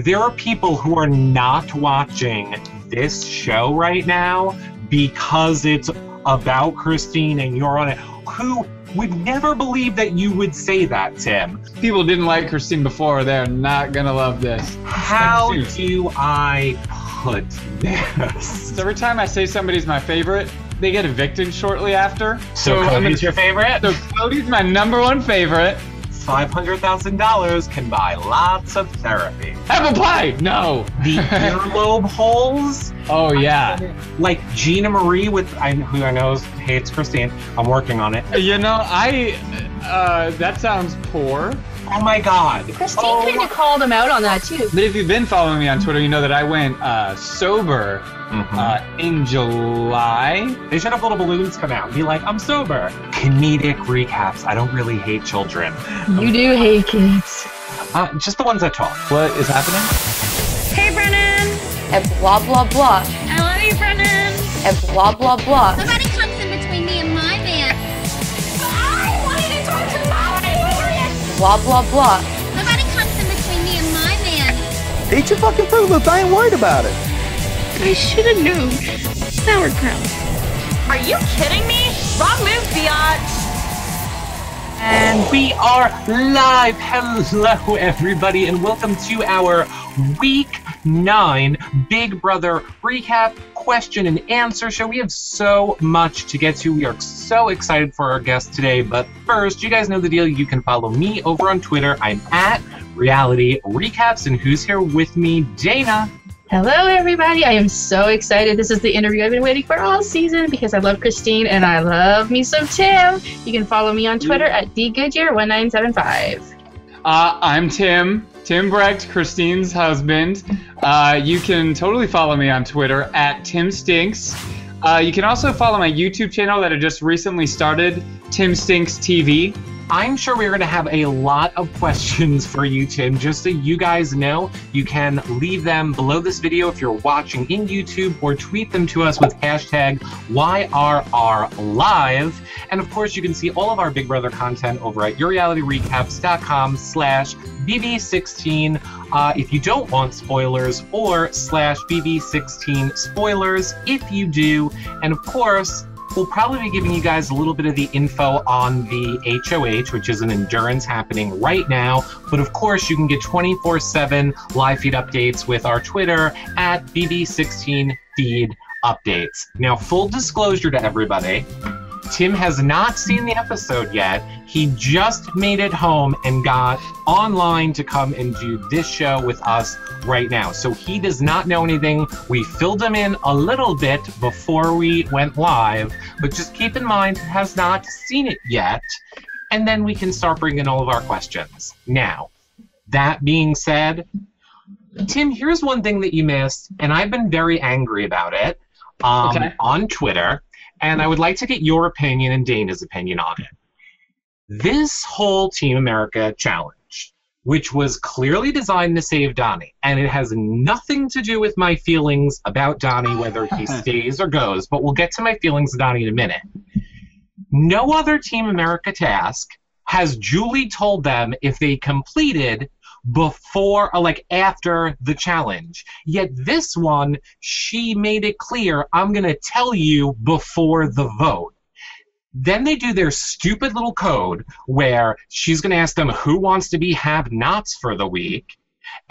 there are people who are not watching this show right now because it's about Christine and you're on it, who would never believe that you would say that, Tim. People didn't like Christine before. They're not going to love this. How do I put this? So every time I say somebody's my favorite, they get evicted shortly after. So Cody's your favorite? So Cody's my #1 favorite. $500,000 can buy lots of therapy. Apple pie! No. The earlobe holes? Oh, yeah. Like Gina Marie, who I know hates Christine. I'm working on it. You know, that sounds poor. Oh my God. Christine kind of called him out on that too. But if you've been following me on Twitter, you know that I went sober in July. They should have little balloons come out and be like, I'm sober. Comedic recaps. I don't really hate children. You do hate kids. Just the ones that talk. What is happening? Hey, Brennan. And blah, blah, blah. I love you, Brennan. And blah, blah, blah. Nobody comes in between me and my man. I wanted to talk to my favorite. Blah, blah, blah. Nobody comes in between me and my man. Eat your fucking Fruit Loops. I ain't worried about it. I should have known. Sauerkraut. Are you kidding me? Wrong move, biatch. And we are live. Hello, everybody, and welcome to our Week 9 Big Brother recap, question and answer show. We have so much to get to. We are so excited for our guest today. But first, you guys know the deal. You can follow me over on Twitter. I'm at Reality Recaps. And who's here with me? Dana. Hello, everybody. I am so excited. This is the interview I've been waiting for all season because I love Christine and I love me some Tim. You can follow me on Twitter at dgoodyear1975. I'm Tim Brecht, Christine's husband. You can totally follow me on Twitter at TimStinks. You can also follow my YouTube channel that I just recently started, Tim Stinks TV. I'm sure we're going to have a lot of questions for you, Tim. Just so you guys know, you can leave them below this video if you're watching in YouTube, or tweet them to us with hashtag YRRLive. And of course, you can see all of our Big Brother content over at yourrealityrecaps.com/BB16 if you don't want spoilers, or /BB16 spoilers if you do. And of course, we'll probably be giving you guys a little bit of the info on the HOH, which is an endurance happening right now. But of course, you can get 24/7 live feed updates with our Twitter at BB16 feed updates. Now, full disclosure to everybody, Tim has not seen the episode yet. He just made it home and got online to come and do this show with us right now. So he does not know anything. We filled him in a little bit before we went live, but just keep in mind, he has not seen it yet. And then we can start bringing all of our questions. Now, that being said, Tim, here's one thing that you missed, and I've been very angry about it on Twitter. And I would like to get your opinion and Dana's opinion on it. This whole Team America challenge, which was clearly designed to save Donnie, and it has nothing to do with my feelings about Donnie, whether he stays or goes, but we'll get to my feelings of Donnie in a minute. No other Team America task has Julie told them if they completed before or after the challenge. Yet this one, she made it clear, I'm going to tell you before the vote. Then they do their stupid little code where she's going to ask them who wants to be have-nots for the week,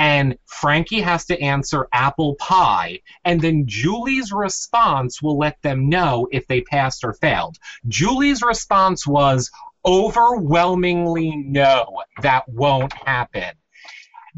and Frankie has to answer apple pie, and then Julie's response will let them know if they passed or failed. Julie's response was overwhelmingly no, that won't happen.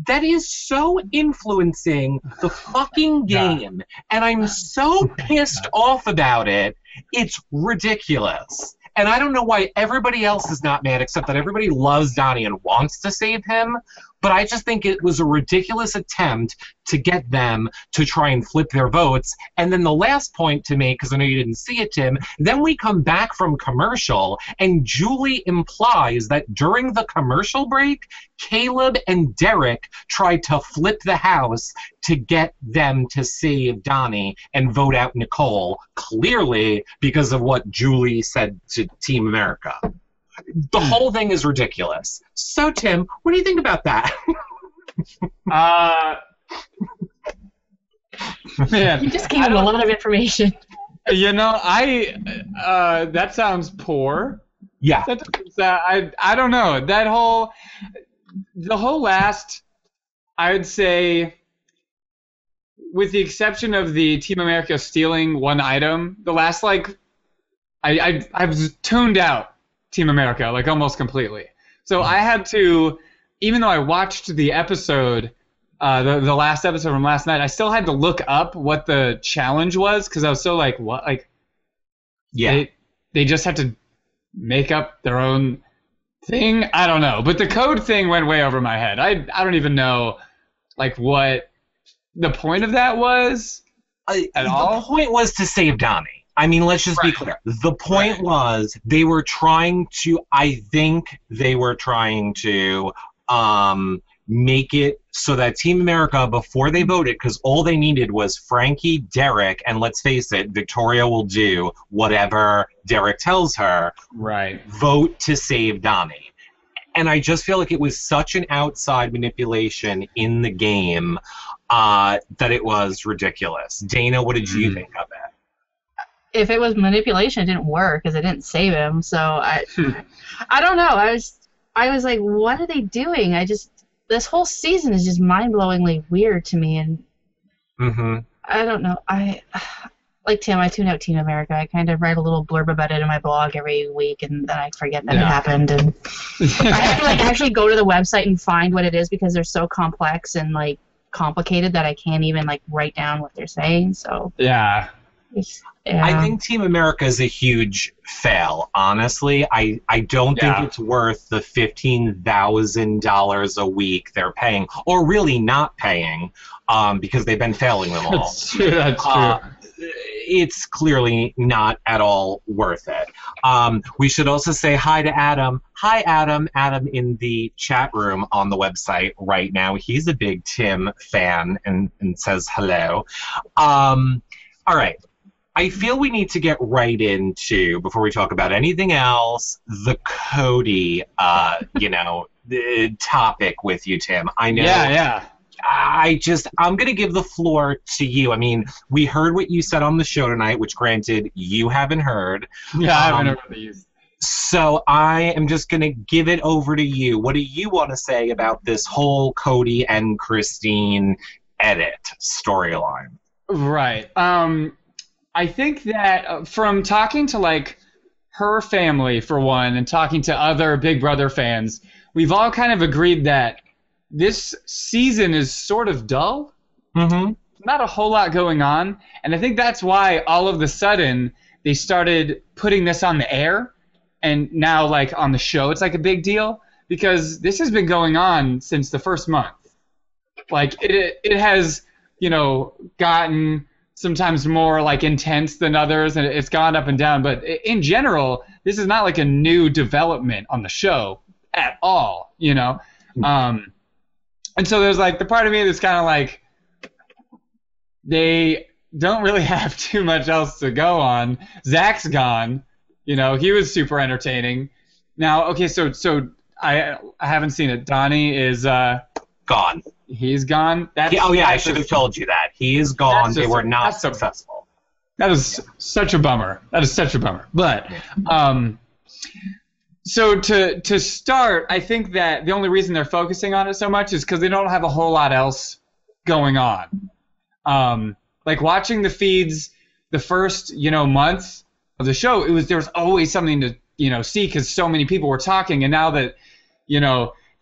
That is so influencing the fucking game, and I'm so pissed off about it, it's ridiculous. And I don't know why everybody else is not mad, except that everybody loves Donnie and wants to save him, but I just think it was a ridiculous attempt to get them to try and flip their votes. And then the last point to make, because I know you didn't see it, Tim, then we come back from commercial, and Julie implies that during the commercial break, Caleb and Derek tried to flip the house to get them to save Donnie and vote out Nicole, clearly because of what Julie said to Team America. The whole thing is ridiculous. So, Tim, what do you think about that? Man, You just gave him a lot of information. you know, that sounds poor. Yeah. I don't know. The whole last, I would say, with the exception of the Team America stealing one item, the last, like, I've tuned out Team America, like, almost completely. So I had to, even though I watched the episode, the last episode from last night, I still had to look up what the challenge was, because I was so like, what? Like, Yeah. They just have to make up their own thing? I don't know. But the code thing went way over my head. I don't even know, like, what the point of that was at all. The point was to save Donnie. I mean, let's just be clear. The point was they were trying to, I think they were trying to make it so that Team America, before they voted, because all they needed was Frankie, Derek, and let's face it, Victoria will do whatever Derek tells her. Right. Vote to save Donnie. And I just feel like it was such an outside manipulation in the game that it was ridiculous. Dana, what did you think of it? If it was manipulation, it didn't work because it didn't save him. So I don't know. I was like, what are they doing? This whole season is just mind-blowingly weird to me, and I don't know. Like Tim, I tune out Team America. I kind of write a little blurb about it in my blog every week, and then I forget that it happened. And I have to like actually go to the website and find what it is because they're so complex and like complicated that I can't even like write down what they're saying. So yeah. I think Team America is a huge fail, honestly. I don't think it's worth the $15,000 a week they're paying, or really not paying, because they've been failing them all. That's true. It's clearly not at all worth it. We should also say hi to Adam. Hi, Adam. Adam in the chat room on the website right now. He's a big Tim fan and says hello. All right. I feel we need to get right into, before we talk about anything else, the Cody, the topic with you, Tim. I know. Yeah. I'm going to give the floor to you. I mean, we heard what you said on the show tonight, which granted you haven't heard. Yeah, I haven't heard what you said. So I am just going to give it over to you. What do you want to say about this whole Cody and Christine edit storyline? Right. I think that from talking to, like, her family, for one, and talking to other Big Brother fans, we've all kind of agreed that this season is sort of dull. Not a whole lot going on. And I think that's why all of a sudden they started putting this on the air. And now, like, on the show, it's like a big deal. Because this has been going on since the first month. Like, it has, gotten sometimes more like intense than others, and it's gone up and down. But in general, this is not like a new development on the show at all, And so there's like the part of me that's kind of like they don't really have too much else to go on. Zach's gone, he was super entertaining. Now, okay, so I haven't seen it. Donnie is gone. He's gone. I should have told you that. He is gone. They were not successful. That is such a bummer. But so to start, I think that the only reason they're focusing on it so much is because they don't have a whole lot else going on. Like watching the feeds the first, month of the show, there was always something to, see because so many people were talking. And now that,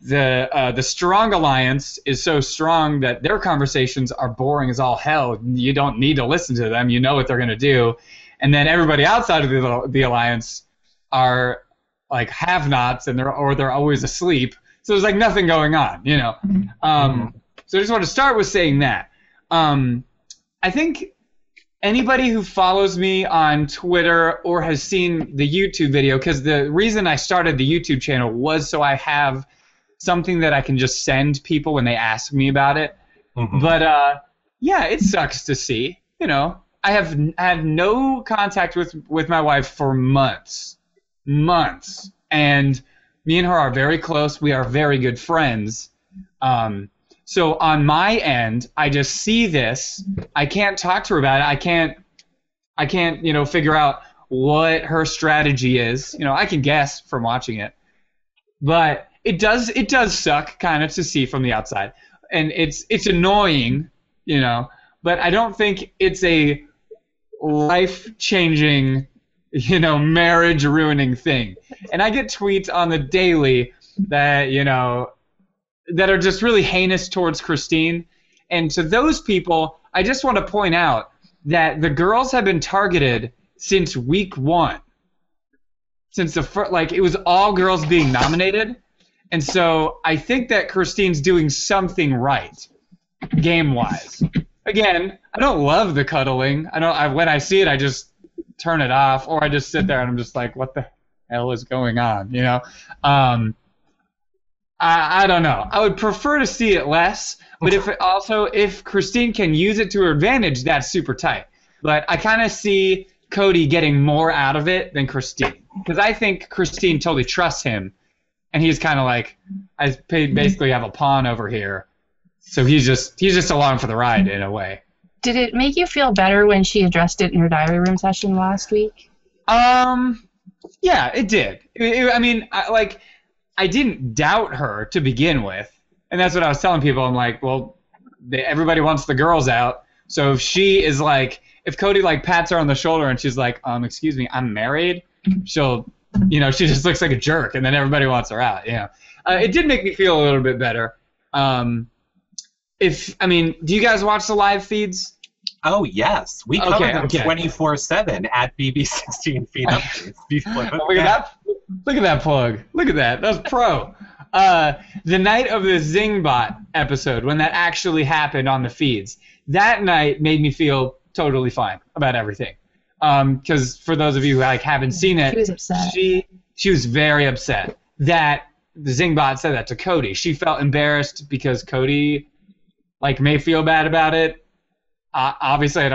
the Strong Alliance is so strong that their conversations are boring as all hell. You don't need to listen to them. You know what they're going to do. And then everybody outside of the alliance are like have-nots, and they're always asleep. So there's like nothing going on, So I just want to start with saying that. I think anybody who follows me on Twitter or has seen the YouTube video, because the reason I started the YouTube channel was so I have something that I can just send people when they ask me about it. But it sucks to see. I have had no contact with my wife for months, and me and her are very close. We are very good friends. So on my end, I just see this. I can't talk to her about it. I can't, figure out what her strategy is. I can guess from watching it. But it does suck kind of to see from the outside. And it's annoying, but I don't think it's a life-changing, marriage-ruining thing. And I get tweets on the daily that, that are just really heinous towards Christine. And to those people, I just want to point out that the girls have been targeted since week 1. Since it was all girls being nominated. And so I think that Christine's doing something right, game-wise. Again, I don't love the cuddling. When I see it, I just turn it off, or I just sit there and I'm just like, what the hell is going on? I don't know. I would prefer to see it less, but if Christine can use it to her advantage, that's super tight. But I kind of see Cody getting more out of it than Christine, because I think Christine totally trusts him, and he's kind of like, I basically have a pawn over here, so he's just along for the ride in a way. Did it make you feel better when she addressed it in her diary room session last week? Yeah, it did. I didn't doubt her to begin with, and that's what I was telling people. I'm like, well, everybody wants the girls out, so if she is like, if Cody pats her on the shoulder and she's like, excuse me, I'm married, she'll, she just looks like a jerk, and then everybody wants her out. It did make me feel a little bit better. Do you guys watch the live feeds? Oh, yes. We cover them 24/7 at BB16 Feed Updates. Look at that plug. Look at that. That's pro. The night of the Zingbot episode, when that actually happened on the feeds, that night made me feel totally fine about everything. Because for those of you who haven't seen it, she was upset. She was very upset that the Zingbot said that to Cody. She felt embarrassed because Cody may feel bad about it. Obviously, I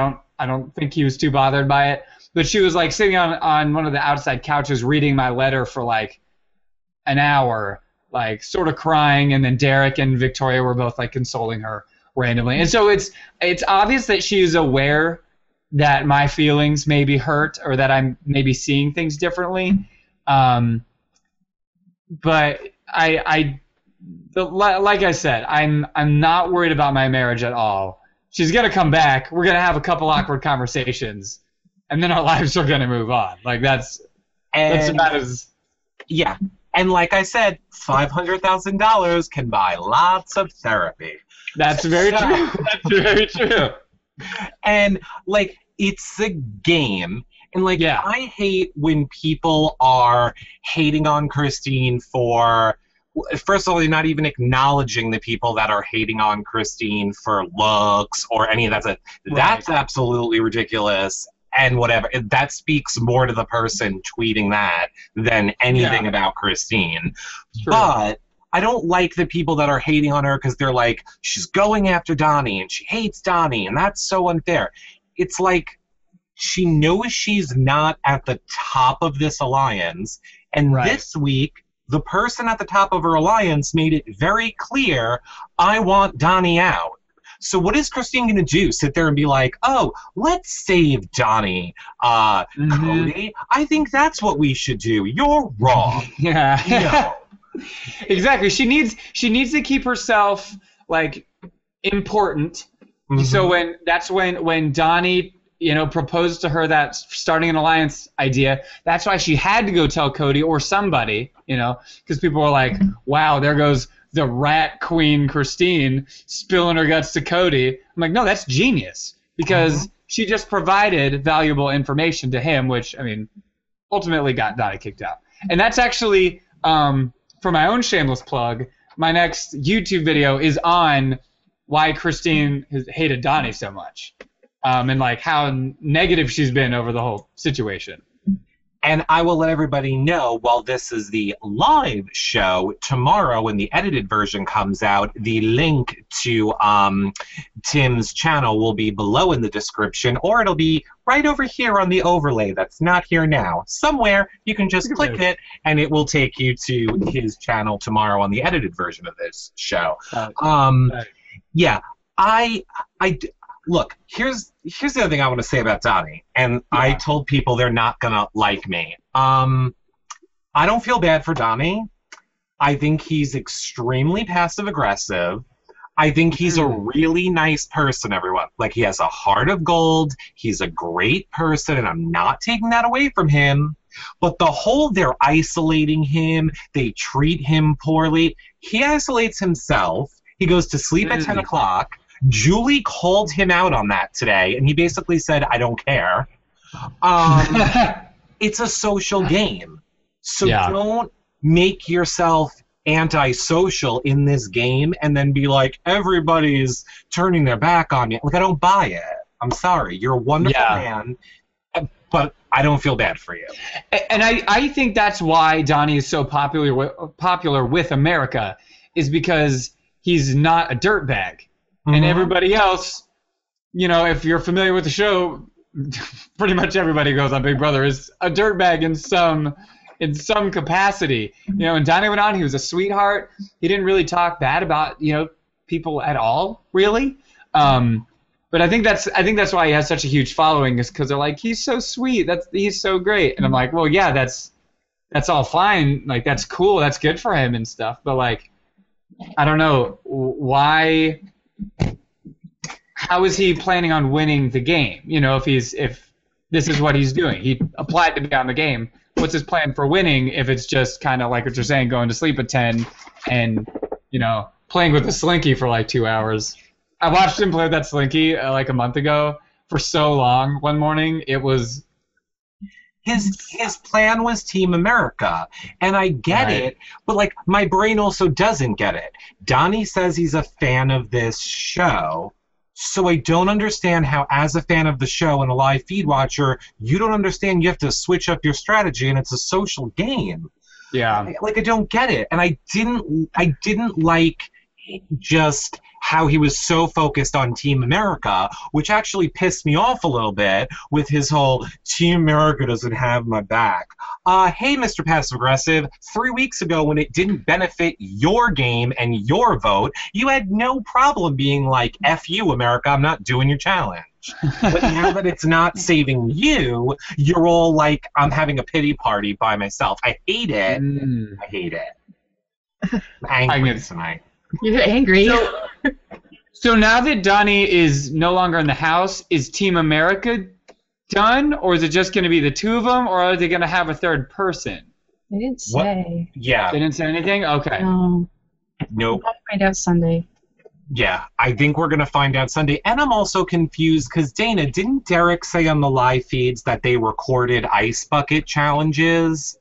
don't think he was too bothered by it. But she was sitting on one of the outside couches reading my letter for an hour, sort of crying, and then Derek and Victoria were both consoling her randomly. And so it's obvious that she is aware that my feelings may be hurt, or that I'm maybe seeing things differently. But like I said, I'm not worried about my marriage at all. She's gonna come back. We're gonna have a couple awkward conversations, and then our lives are gonna move on. That's about as. Yeah, and like I said, $500,000 can buy lots of therapy. That's very true. That's very true. And it's a game. And I hate when people are hating on Christine for, first of all, they're not even acknowledging the people that are hating on Christine for looks or any of that stuff. Right. That's absolutely ridiculous. And whatever. That speaks more to the person tweeting that than anything about Christine. True. But I don't like the people that are hating on her because they're like, she's going after Donnie and she hates Donnie and that's so unfair. It's she knows she's not at the top of this alliance. And this week, the person at the top of her alliance made it very clear, I want Donnie out. So what is Christine going to do? Sit there and be like, oh, let's save Donnie, Cody? I think that's what we should do. You're wrong. Yeah. No. Exactly. She needs to keep herself important. Mm-hmm. So when Donnie proposed to her that starting an alliance idea, that's why she had to go tell Cody or somebody, because people were like, wow, there goes the rat queen Christine spilling her guts to Cody. I'm like, no, that's genius, because she just provided valuable information to him, which, ultimately got Donnie kicked out. And that's actually, for my own shameless plug, my next YouTube video is on why Christine has hated Donnie so much, and how negative she's been over the whole situation. And I will let everybody know, while this is the live show, tomorrow when the edited version comes out, the link to Tim's channel will be below in the description, or it'll be right over here on the overlay that's not here now. Somewhere you can just click it, and it will take you to his channel tomorrow on the edited version of this show. Yeah, look. Here's the other thing I want to say about Donnie, and I told people they're not gonna like me. I don't feel bad for Donnie. I think he's extremely passive aggressive. I think he's a really nice person, everyone. Like, he has a heart of gold. He's a great person, and I'm not taking that away from him. But the whole they're isolating him, they treat him poorly. He isolates himself. He goes to sleep at 10 o'clock. Julie called him out on that today, and he basically said, I don't care. It's a social game. So don't make yourself antisocial in this game and then be like, everybody's turning their back on you. Like, I don't buy it. I'm sorry. You're a wonderful man, but I don't feel bad for you. And I think that's why Donnie is so popular with America, is because he's not a dirtbag. And everybody else, you know, if you're familiar with the show, pretty much everybody goes on Big Brother is a dirtbag in some capacity. You know, when Donnie went on, he was a sweetheart. He didn't really talk bad about, you know, people at all, really. But I think that's why he has such a huge following, is because they're like, he's so sweet, he's so great. And I'm like, well, yeah, that's all fine. Like, that's cool, that's good for him and stuff. But like, I don't know why. How is he planning on winning the game? You know, if this is what he's doing, he applied to be on the game. What's his plan for winning if it's just kind of like what you're saying, going to sleep at 10 and, you know, playing with a slinky for like 2 hours? I watched him play with that slinky like a month ago for so long. One morning, it was... His plan was Team America, and I get it, but like, my brain also doesn't get it. Donnie says he's a fan of this show, so I don't understand how, as a fan of the show and a live feed watcher, you don't understand you have to switch up your strategy and it's a social game. Yeah. Like, I don't get it, and I didn't like just how he was so focused on Team America, which actually pissed me off a little bit with his whole Team America doesn't have my back. Hey, Mr. Passive Aggressive, 3 weeks ago when it didn't benefit your game and your vote, you had no problem being like, F you, America, I'm not doing your challenge. But now that it's not saving you, you're all like, I'm having a pity party by myself. I hate it. I hate it. I'm angry tonight. You're angry. So now that Donnie is no longer in the house, is Team America done, or is it just going to be the two of them, or are they going to have a third person? They didn't say. Yeah. They didn't say anything? Okay. No. Nope. We'll find out Sunday. Yeah, I think we're going to find out Sunday. And I'm also confused because, Dana, didn't Derek say on the live feeds that they recorded ice bucket challenges?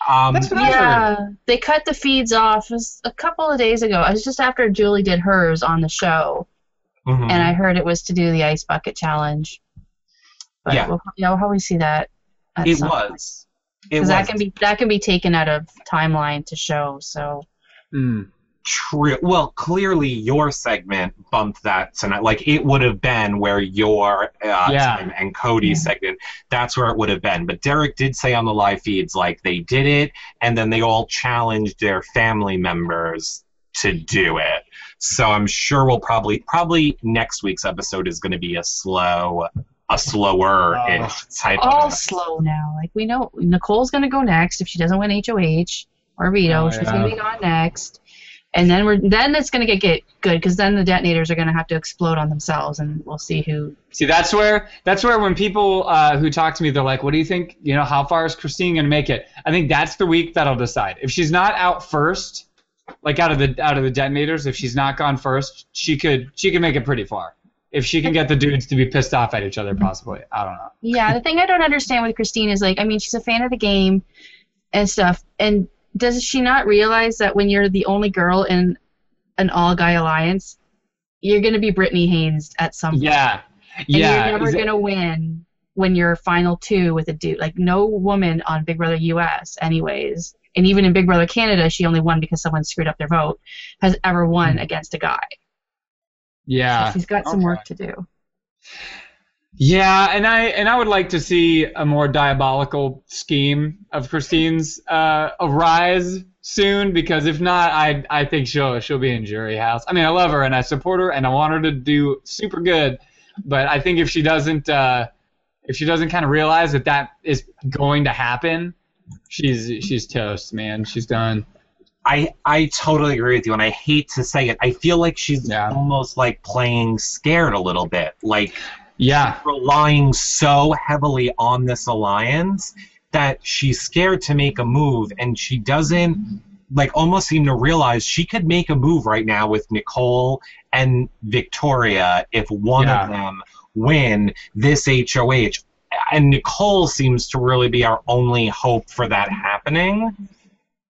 That's what I heard. They cut the feeds off a couple of days ago. It was just after Julie did hers on the show, and I heard it was to do the ice bucket challenge. But we'll probably see that. It was. Because that can be taken out of timeline to show. So. True. Well, clearly your segment bumped that tonight. Like, it would have been where your Tim and Cody's segment, that's where it would have been. But Derek did say on the live feeds, like, they did it, and then they all challenged their family members to do it. So I'm sure we'll probably next week's episode is going to be a slower type all slow now. Like, we know Nicole's going to go next if she doesn't win HOH, or veto. She's going to be gone next. And then it's going to get good, because then the detonators are going to have to explode on themselves, and we'll see who. See, that's where when people who talk to me, they're like, "What do you think? You know, how far is Christine going to make it?" I think that's the week that'll decide. If she's not out first, like out of the detonators, if she's not gone first, she could make it pretty far. If she can get the dudes to be pissed off at each other, possibly. I don't know. Yeah, the thing I don't understand with Christine is, like, I mean, she's a fan of the game and stuff, and does she not realize that when you're the only girl in an all-guy alliance, you're going to be Brittany Haynes at some point? Yeah. And you're never going to win when you're final two with a dude. Like, no woman on Big Brother US, anyways, and even in Big Brother Canada, she only won because someone screwed up their vote, has ever won against a guy. Yeah. So she's got some work to do. Yeah, and I would like to see a more diabolical scheme of Christine's arise soon, because if not, I think she'll be in jury house. I mean, I love her and I support her and I want her to do super good, but I think if she doesn't kind of realize that is going to happen, she's toast, man. She's done. I totally agree with you, and I hate to say it. I feel like she's almost like playing scared a little bit. Like, she's relying so heavily on this alliance that she's scared to make a move, and she doesn't like almost seem to realize she could make a move right now with Nicole and Victoria if one of them win this HOH. And Nicole seems to really be our only hope for that happening.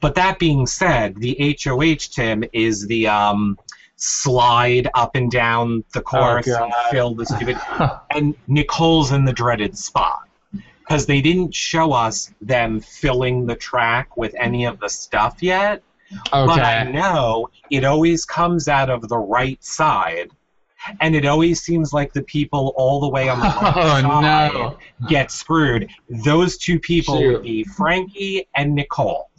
But that being said, the HOH, Tim, is the slide up and down the course and fill the stupid... and Nicole's in the dreaded spot. Because they didn't show us them filling the track with any of the stuff yet. Okay. But I know it always comes out of the right side. And it always seems like the people all the way on the right side get screwed. Those two people would be Frankie and Nicole.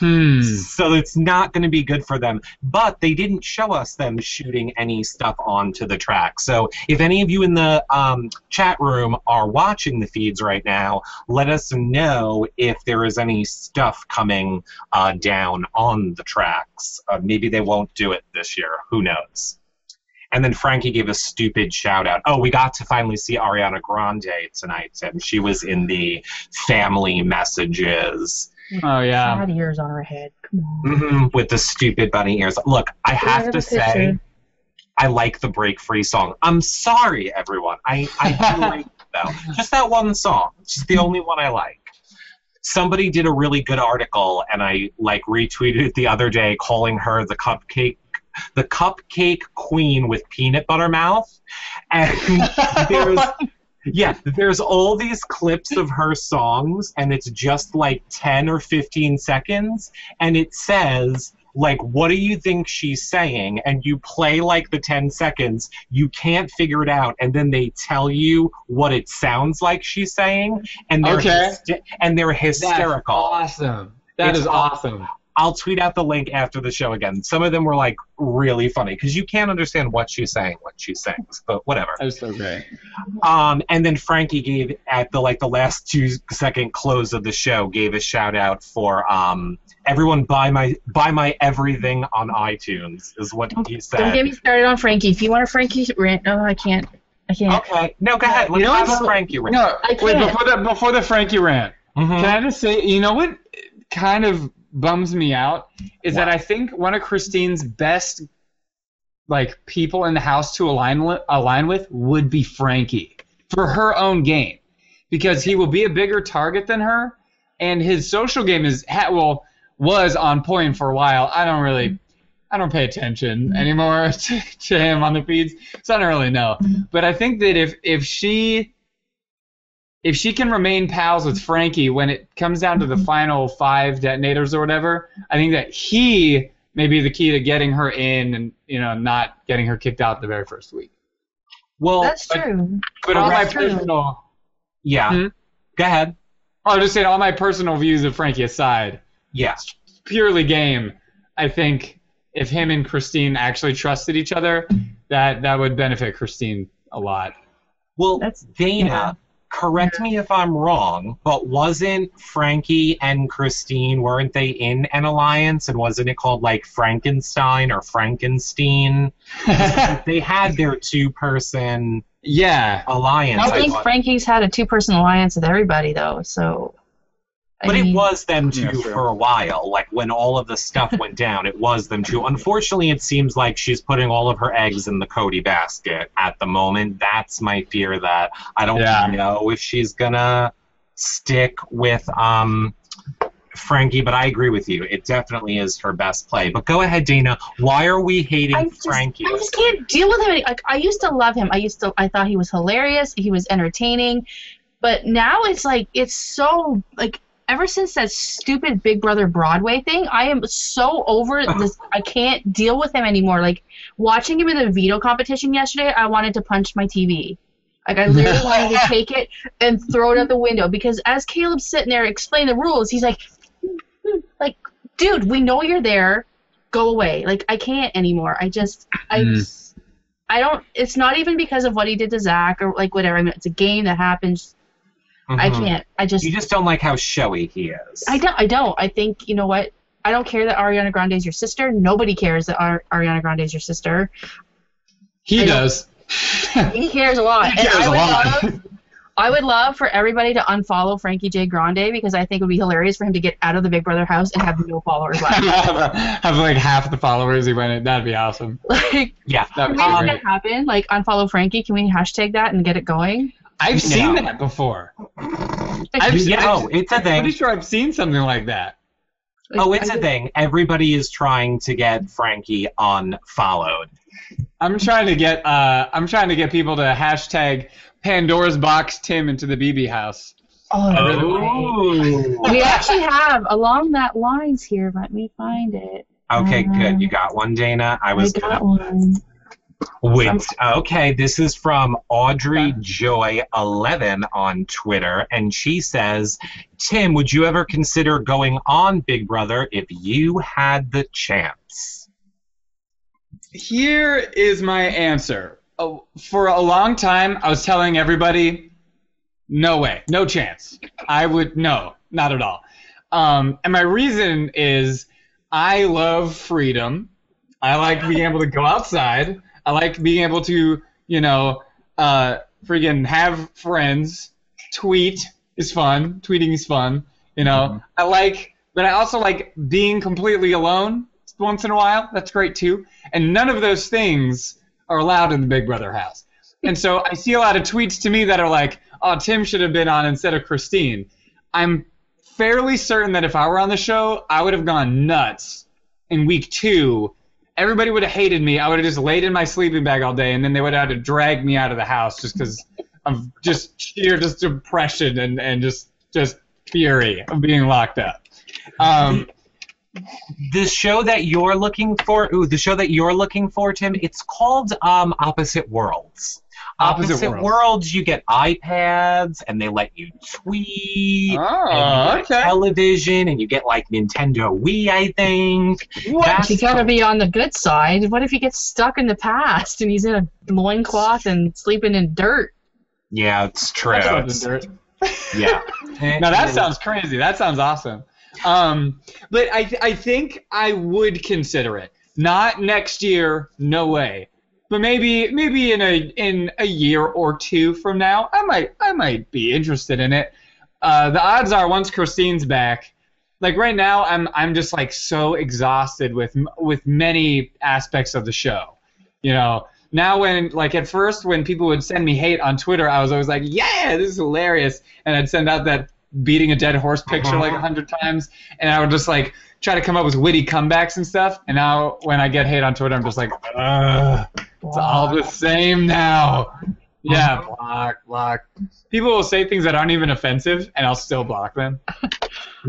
So it's not going to be good for them. But they didn't show us them shooting any stuff onto the track. So if any of you in the chat room are watching the feeds right now, let us know if there is any stuff coming down on the tracks. Maybe they won't do it this year. Who knows? And then Frankie gave a stupid shout-out. Oh, we got to finally see Ariana Grande tonight, and she was in the family messages. Oh, yeah. She had ears on her head. Come on. With the stupid bunny ears. Look, I have to say, I like the Break Free song. I'm sorry, everyone. I do like it, though. Just that one song. It's just the only one I like. Somebody did a really good article, and I retweeted it the other day, calling her the cupcake queen with peanut butter mouth. And there's all these clips of her songs, and it's just 10 or 15 seconds, and it says, what do you think she's saying? And you play the 10 seconds, you can't figure it out, and then they tell you what it sounds like she's saying, and they're hysterical. That's awesome. That is awesome. I'll tweet out the link after the show again. Some of them were really funny because you can't understand what she's saying when she sings, but whatever. That was so great. And then Frankie gave at the last 2-second close of the show gave a shout out for everyone buy my everything on iTunes is what he said. Don't get me started on Frankie. If you want a Frankie rant, no, I can't. Okay, no, go ahead. Let's have a Frankie rant. No, wait, before the Frankie rant, can I just say, you know what kind of bums me out is that I think one of Christine's best people in the house to align with would be Frankie for her own game, because he will be a bigger target than her, and his social game was on point for a while. I don't pay attention anymore to him on the feeds, so I don't really know. But I think that if she can remain pals with Frankie when it comes down to the final 5 detonators or whatever, I think that he may be the key to getting her in and not getting her kicked out the very first week. Well, that's true. But all my personal... Yeah. Go ahead. I was just saying, all my personal views of Frankie aside, purely game, I think if him and Christine actually trusted each other, that would benefit Christine a lot. Well, Dana... Yeah. Correct me if I'm wrong, but wasn't Frankie and Christine, weren't they in an alliance, and wasn't it called Frankenstein or Frankenstein? They had their 2-person alliance. I think Frankie's had a 2-person alliance with everybody, though, so... But it was them two for a while. When all of the stuff went down, it was them two. Unfortunately, it seems like she's putting all of her eggs in the Cody basket at the moment. That's my fear, that I don't know if she's going to stick with Frankie, but I agree with you. It definitely is her best play. But go ahead, Dana. Why are we hating Frankie? I just can't deal with him. I used to love him. I thought he was hilarious. He was entertaining. But now it's so, ever since that stupid Big Brother Broadway thing, I am so over this. I can't deal with him anymore. Watching him in the veto competition yesterday, I wanted to punch my TV. Like, I literally wanted to take it and throw it out the window because as Caleb's sitting there explaining the rules, he's like, dude, we know you're there. Go away. Like, I can't anymore. I don't, it's not even because of what he did to Zach or, like, whatever. I mean, it's a game that happens. I can't. You just don't like how showy he is. I don't. I think, you know what? I don't care that Ariana Grande is your sister. Nobody cares that Ariana Grande is your sister. He does. He cares a lot. He cares a lot. I would love for everybody to unfollow Frankie J. Grande because I think it would be hilarious for him to get out of the Big Brother house and have no followers left. have like half the followers he went in. That'd be awesome. Like, yeah. Can we make that happen? Like, unfollow Frankie? Can we hashtag that and get it going? I've seen that before. It's a thing. I'm pretty sure I've seen something like that. It's a thing. Everybody is trying to get Frankie unfollowed. I'm trying to get people to hashtag Pandora's Box Tim into the BB house. We actually have along that lines here. Let me find it. Okay, good. You got one, Dana. I got one. Wait. Okay, this is from Audrey Joy 11 on Twitter, and she says, "Tim, would you ever consider going on Big Brother if you had the chance?" Here is my answer. For a long time, I was telling everybody, no way, no chance. No, not at all. And my reason is I love freedom. I like being able to go outside. I like being able to, freaking have friends. Tweet is fun. Tweeting is fun. But I also like being completely alone once in a while. That's great too. And none of those things are allowed in the Big Brother house. And so I see a lot of tweets to me that are like, oh, Tim should have been on instead of Christine. I'm fairly certain that if I were on the show, I would have gone nuts in week 2. Everybody would have hated me. I would have just laid in my sleeping bag all day, and then they would have had to drag me out of the house just because of just sheer depression and just fury of being locked up. The show that you're looking for, Tim, it's called Opposite Worlds. Opposite Worlds, you get iPads, and they let you tweet, and you get television, and you get, like, Nintendo Wii, I think. What? You gotta be on the good side. What if he gets stuck in the past, and he's in a loincloth and sleeping in dirt? Yeah, it's true. Yeah. Now, that sounds crazy. That sounds awesome. But I think I would consider it. Not next year, no way. But maybe in a year or 2 from now, I might be interested in it. The odds are once Christine's back, like right now I'm just like so exhausted with many aspects of the show. Now when like at first when people would send me hate on Twitter, I was always like, yeah, this is hilarious, and I'd send out that beating a dead horse picture like 100 times, and I would just like try to come up with witty comebacks and stuff. And now when I get hate on Twitter, I'm just like, it's all the same now. Yeah, block. People will say things that aren't even offensive, and I'll still block them.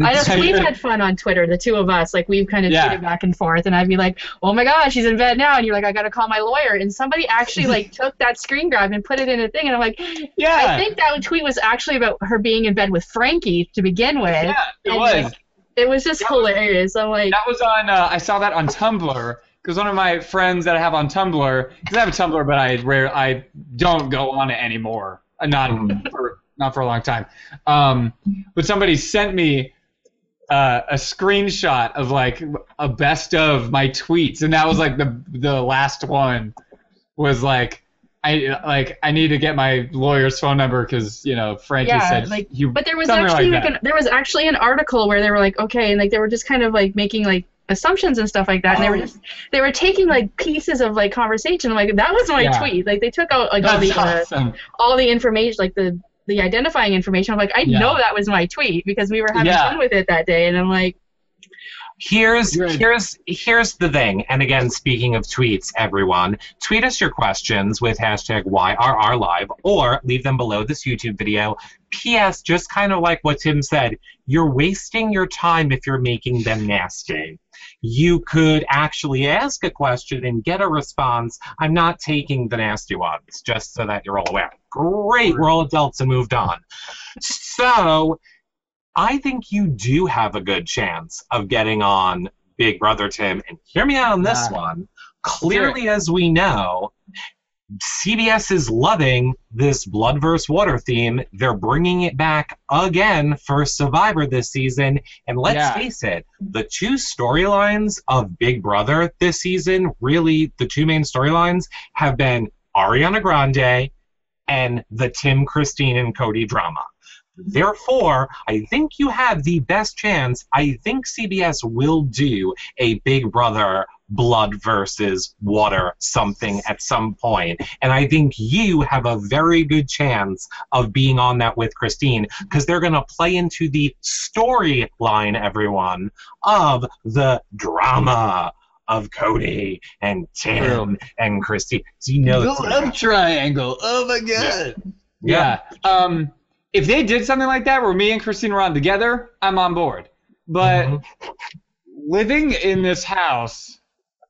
I know, we've had fun on Twitter, the two of us. Like, we've kind of tweeted back and forth, and I'd be like, oh my gosh, she's in bed now, and you're like, I gotta call my lawyer. And somebody actually, like, took that screen grab and put it in a thing, and I'm like, yeah. I think that tweet was actually about her being in bed with Frankie to begin with. Yeah, it was. Like, it was just hilarious. I'm like... That was on, I saw that on Tumblr, because one of my friends that I have on Tumblr, because I have a Tumblr, but I don't go on it anymore. Not for a long time. But somebody sent me a screenshot of like a best of my tweets, and that was like the last one was like I need to get my lawyer's phone number because Frankie said but there was actually there was actually an article where they were like, okay, and like they were just kind of like making like assumptions and stuff like that, and they were taking like pieces of like conversation. I'm like, that was my tweet. Like they took out like all the information, like the identifying information. I'm like, I know that was my tweet because we were having fun with it that day, and I'm like, Here's the thing. And again, speaking of tweets, everyone, tweet us your questions with hashtag YRRLive or leave them below this YouTube video. P.S. Just kind of like what Tim said, you're wasting your time if you're making them nasty. You could actually ask a question and get a response. I'm not taking the nasty ones, just so that you're all aware. Great, we're all adults and moved on. So, I think you do have a good chance of getting on Big Brother, Tim. And hear me out on this one. Clearly, as we know, CBS is loving this blood vs. water theme. They're bringing it back again for Survivor this season. And let's face it, the two storylines of Big Brother this season, really the two main storylines, have been Ariana Grande and the Tim, Christine, and Cody drama. Therefore, I think you have the best chance. I think CBS will do a Big Brother blood versus water something at some point. And I think you have a very good chance of being on that with Christine, because they're going to play into the storyline, everyone, of the drama of Cody and Tim and Christine. So you know, the love triangle. Oh my god. Yeah. If they did something like that where me and Christine were on together, I'm on board. But living in this house,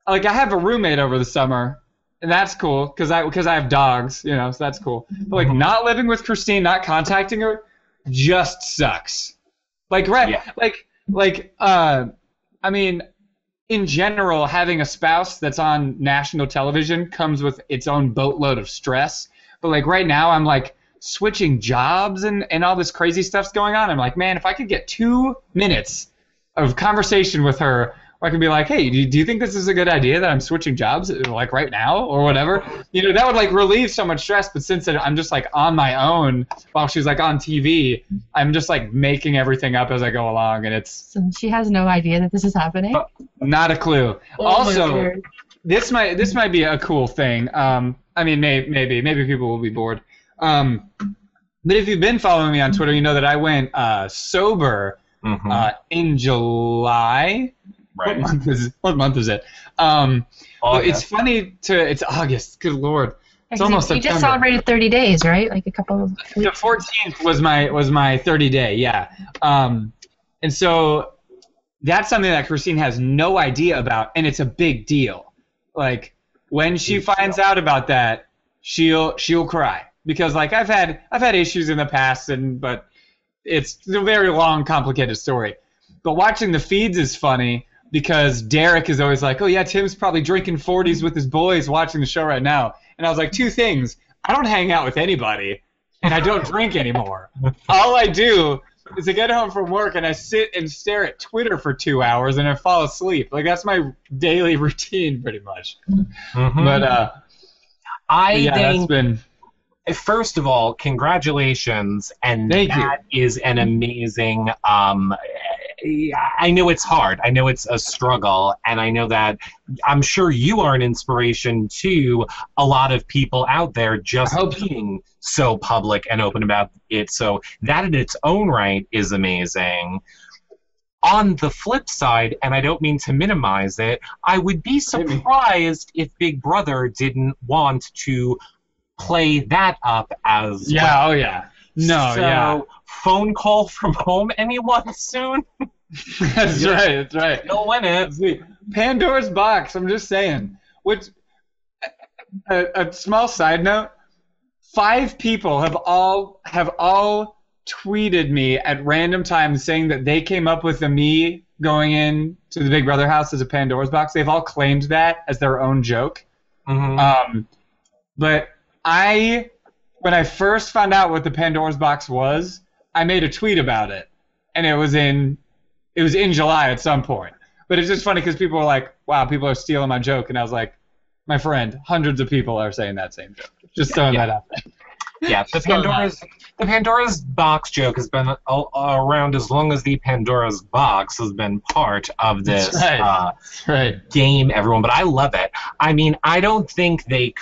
like I have a roommate over the summer, and that's cool because I have dogs, you know, so that's cool. But like not living with Christine, not contacting her, just sucks. Like I mean, in general, having a spouse that's on national television comes with its own boatload of stress. But like right now, I'm like switching jobs and all this crazy stuff's going on. I'm like, man, if I could get 2 minutes of conversation with her, where I can be like, hey, do you think this is a good idea that I'm switching jobs like right now or whatever? You know, that would like relieve so much stress. But since I'm just like on my own while she's like on TV, I'm just like making everything up as I go along, and it's. So she has no idea that this is happening. Not a clue. Also, this might be a cool thing. I mean, maybe people will be bored. But if you've been following me on Twitter, you know that I went sober in July. Right. What month is it? It's funny it's August. Good Lord. It's almost September. You just celebrated 30 days, right? Like a couple of weeks. The 14th was my 30 day, yeah. And so that's something that Christine has no idea about, and it's a big deal. Like when she finds out about that, she'll cry. Because like I've had issues in the past, but it's a very long, complicated story. But watching the feeds is funny because Derek is always like, oh yeah, Tim's probably drinking 40s with his boys watching the show right now. And I was like, two things. I don't hang out with anybody, and I don't drink anymore. All I do is I get home from work and I sit and stare at Twitter for 2 hours and I fall asleep. Like that's my daily routine pretty much. But I think that's been... First of all, congratulations, and that is an amazing. I know it's hard. I know it's a struggle, and I know that I'm sure you are an inspiration to a lot of people out there just being so public and open about it. So that in its own right is amazing. On the flip side, and I don't mean to minimize it, I would be surprised if Big Brother didn't want to play that up as well. Oh yeah. No, phone call from home anyone soon? That's right. You'll win it. Pandora's box, I'm just saying. Which a small side note, 5 people have all tweeted me at random times saying that they came up with me going in to the Big Brother house as a Pandora's box. They've all claimed that as their own joke. But when I first found out what the Pandora's box was, I made a tweet about it, and it was in July at some point. But it's just funny because people were like, "Wow, people are stealing my joke," and I was like, "My friend, hundreds of people are saying that same joke." Just throwing that out there. Yeah, the Pandora's box joke has been around as long as the Pandora's box has been part of this game, everyone. But I love it. I mean, I don't think they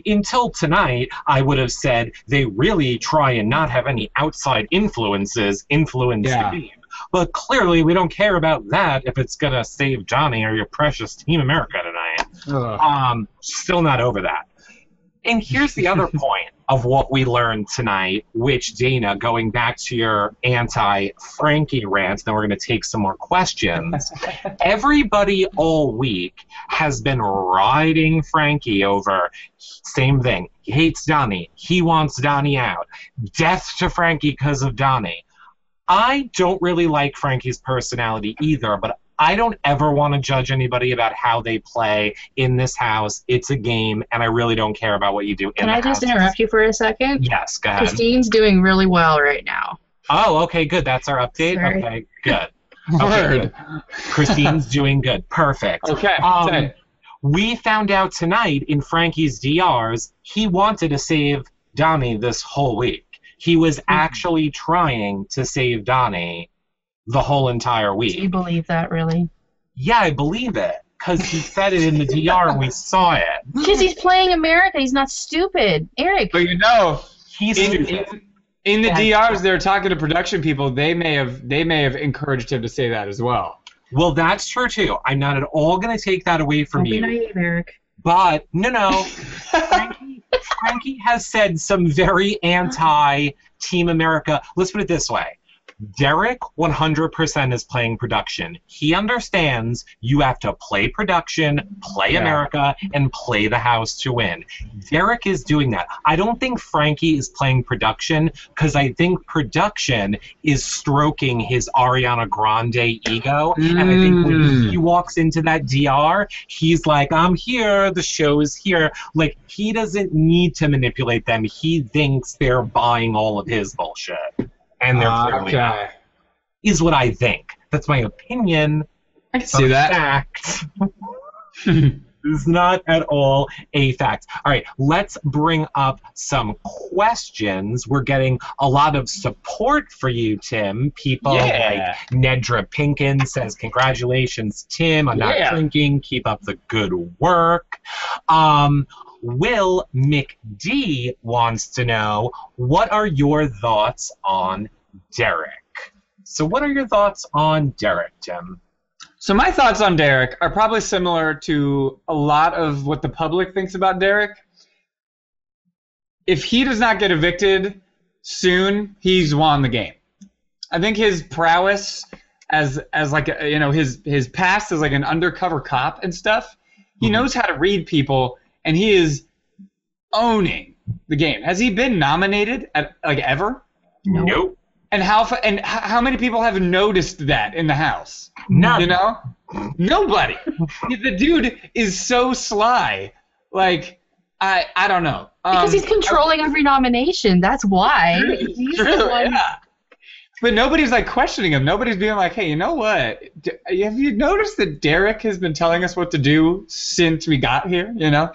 until tonight, I would have said they really try and not have any outside influence the game. But clearly we don't care about that if it's going to save Donnie or your precious Team America tonight. Still not over that. And here's the other point of what we learned tonight, which, Dana, going back to your anti-Frankie rant, then we're going to take some more questions. Everybody all week has been riding Frankie over, same thing. He hates Donnie. He wants Donnie out. Death to Frankie because of Donnie. I don't really like Frankie's personality either, but I don't ever want to judge anybody about how they play in this house. It's a game, and I really don't care about what you do in the house. Can I just interrupt you for a second? Yes, go ahead. Christine's doing really well right now. Oh, okay, good. That's our update? Sorry. Okay, good. Okay, good. Christine's doing good. Perfect. Okay. We found out tonight in Frankie's DRs, he wanted to save Donnie this whole week. He was actually trying to save Donnie the whole entire week. Do you believe that, really? Yeah, I believe it, because he said it in the DR and we saw it. Because he's playing America. He's not stupid. Eric. But you know, He's stupid. in the DRs, they're talking to production people. They may have encouraged him to say that as well. Well, that's true, too. I'm not at all going to take that away from Don't you. be naive, Eric. But, no. Frankie has said some very anti-Team America. Let's put it this way. Derek 100% is playing production. He understands you have to play production, play America, and play the house to win. Derek is doing that. I don't think Frankie is playing production because I think production is stroking his Ariana Grande ego. And I think when he walks into that DR, he's like, I'm here, the show is here. Like, he doesn't need to manipulate them. He thinks they're buying all of his bullshit. And they're clearly not. Is what I think. That's my opinion. I can see that. Fact. It's not at all a fact. All right, let's bring up some questions. We're getting a lot of support for you, Tim. People like Nedra Pinkin says, congratulations, Tim, on not drinking. Keep up the good work. Will McD wants to know, what are your thoughts on Derek? So what are your thoughts on Derek, Tim? So my thoughts on Derek are probably similar to a lot of what the public thinks about Derek. If he does not get evicted soon, he's won the game. I think his prowess as like his past as like an undercover cop and stuff, he knows how to read people. And he is owning the game. Has he been nominated ever? Nope. And how many people have noticed that in the house? None. You know, nobody. The dude is so sly. Like I don't know. Because he's controlling every nomination. That's why. He's the one. Yeah. But nobody's like questioning him. Nobody's being like, hey, you know what? Have you noticed that Derek has been telling us what to do since we got here? You know?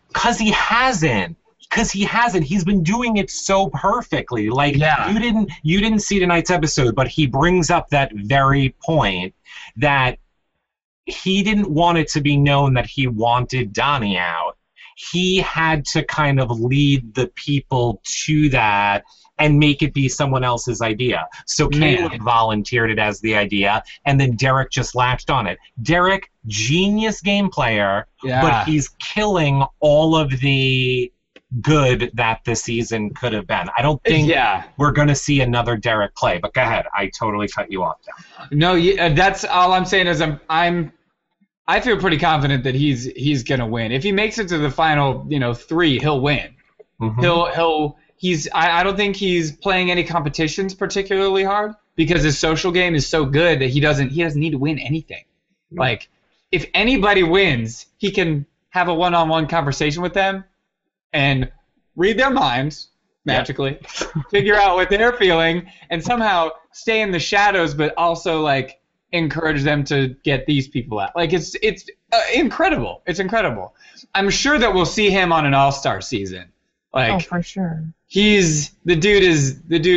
Because he hasn't. He's been doing it so perfectly. Like, you didn't see tonight's episode, but he brings up that very point that he didn't want it to be known that he wanted Donnie out. He had to kind of lead the people to that and make it be someone else's idea. So Caleb volunteered it as the idea, and then Derek just latched on it. Derek, genius game player, but he's killing all of the good that the season could have been. I don't think we're going to see another Derek play, but go ahead. I totally cut you off there. No, that's all I'm saying is I feel pretty confident that he's going to win. If he makes it to the final, 3, he'll win. I don't think he's playing any competitions particularly hard because his social game is so good that he doesn't need to win anything. Like, if anybody wins, he can have a one-on-one conversation with them and read their minds magically, figure out what they're feeling, and somehow stay in the shadows, but also like encourage them to get these people out. Like, it's incredible. It's incredible. I'm sure that we'll see him on an All-Star season. Like, for sure. The dude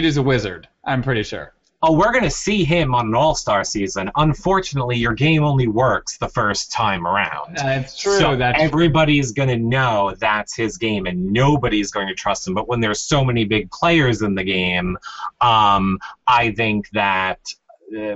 is a wizard, I'm pretty sure. oh, we're going to see him on an All-Star season. Unfortunately, your game only works the first time around. That's true. So that's everybody's going to know that's his game, and nobody's going to trust him. But when there's so many big players in the game, I think that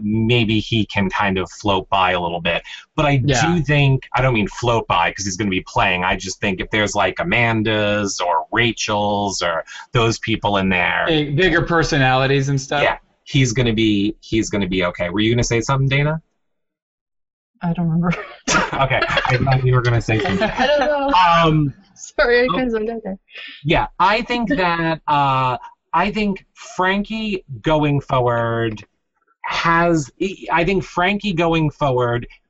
maybe he can kind of float by a little bit. But I do think, I don't mean float by because he's going to be playing. I just think if there's like Amanda's or Rachel's or those people in there, bigger personalities and stuff. Yeah, he's going to be okay. Were you going to say something, Dana? I don't remember. Okay, I thought you were going to say something. I don't know. Sorry, I couldn't zone out there. Yeah, I think that I think Frankie going forward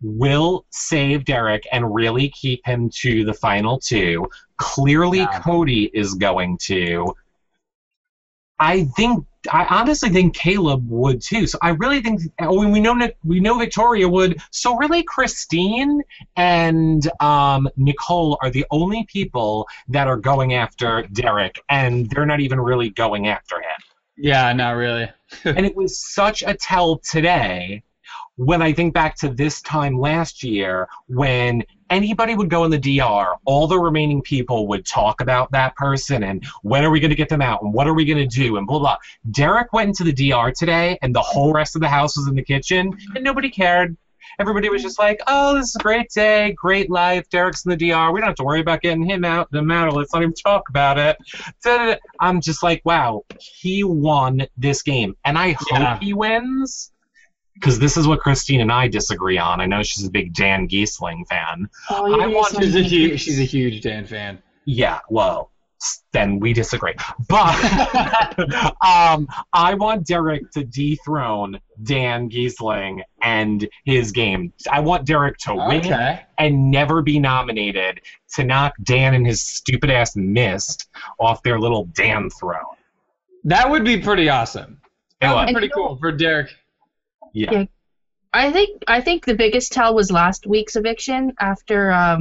will save Derek and really keep him to the final two. Clearly, Cody is going to. I honestly think Caleb would too. So I really think we know Victoria would. So really, Christine and Nicole are the only people that are going after Derek, and they're not even really going after him. Yeah, not really. And it was such a tell today when I think back to this time last year when anybody would go in the DR, all the remaining people would talk about that person and when are we going to get them out and what are we going to do and blah, blah. Derek went into the DR today and the whole rest of the house was in the kitchen and nobody cared. Everybody was just like, oh, this is a great day, great life. Derek's in the DR. We don't have to worry about getting him out. No matter. Let's not even talk about it. I'm just like, wow, he won this game. And I hope he wins because this is what Christine and I disagree on. I know she's a big Dan Giesling fan. She's a huge Dan fan. Yeah, well, then we disagree. But I want Derek to dethrone Dan Giesling and his game. I want Derek to win and never be nominated to knock Dan and his stupid ass Mist off their little Dan throne. That would be pretty awesome. That would be pretty cool for Derek. Yeah. I think the biggest tell was last week's eviction after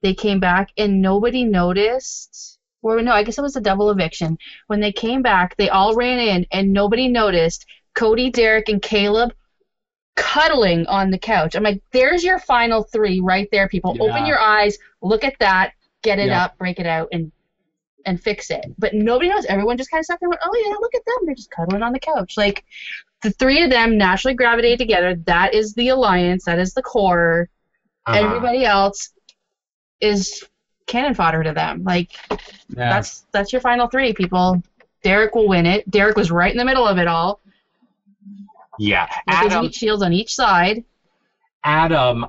they came back and nobody noticed. Or no, I guess it was a double eviction. When they came back, they all ran in and nobody noticed Cody, Derek, and Caleb cuddling on the couch. I'm like, there's your final three right there, people. Yeah. Open your eyes, look at that, get it up, break it out, and fix it. But nobody knows. Everyone just kind of sat there and went, oh, yeah, look at them. They're just cuddling on the couch. Like, the three of them naturally gravitate together. That is the alliance. That is the core. Everybody else is cannon fodder to them. Like, that's your final three, people. Derek will win it. Derek was right in the middle of it all. Yeah. With his heat shields on each side. Adam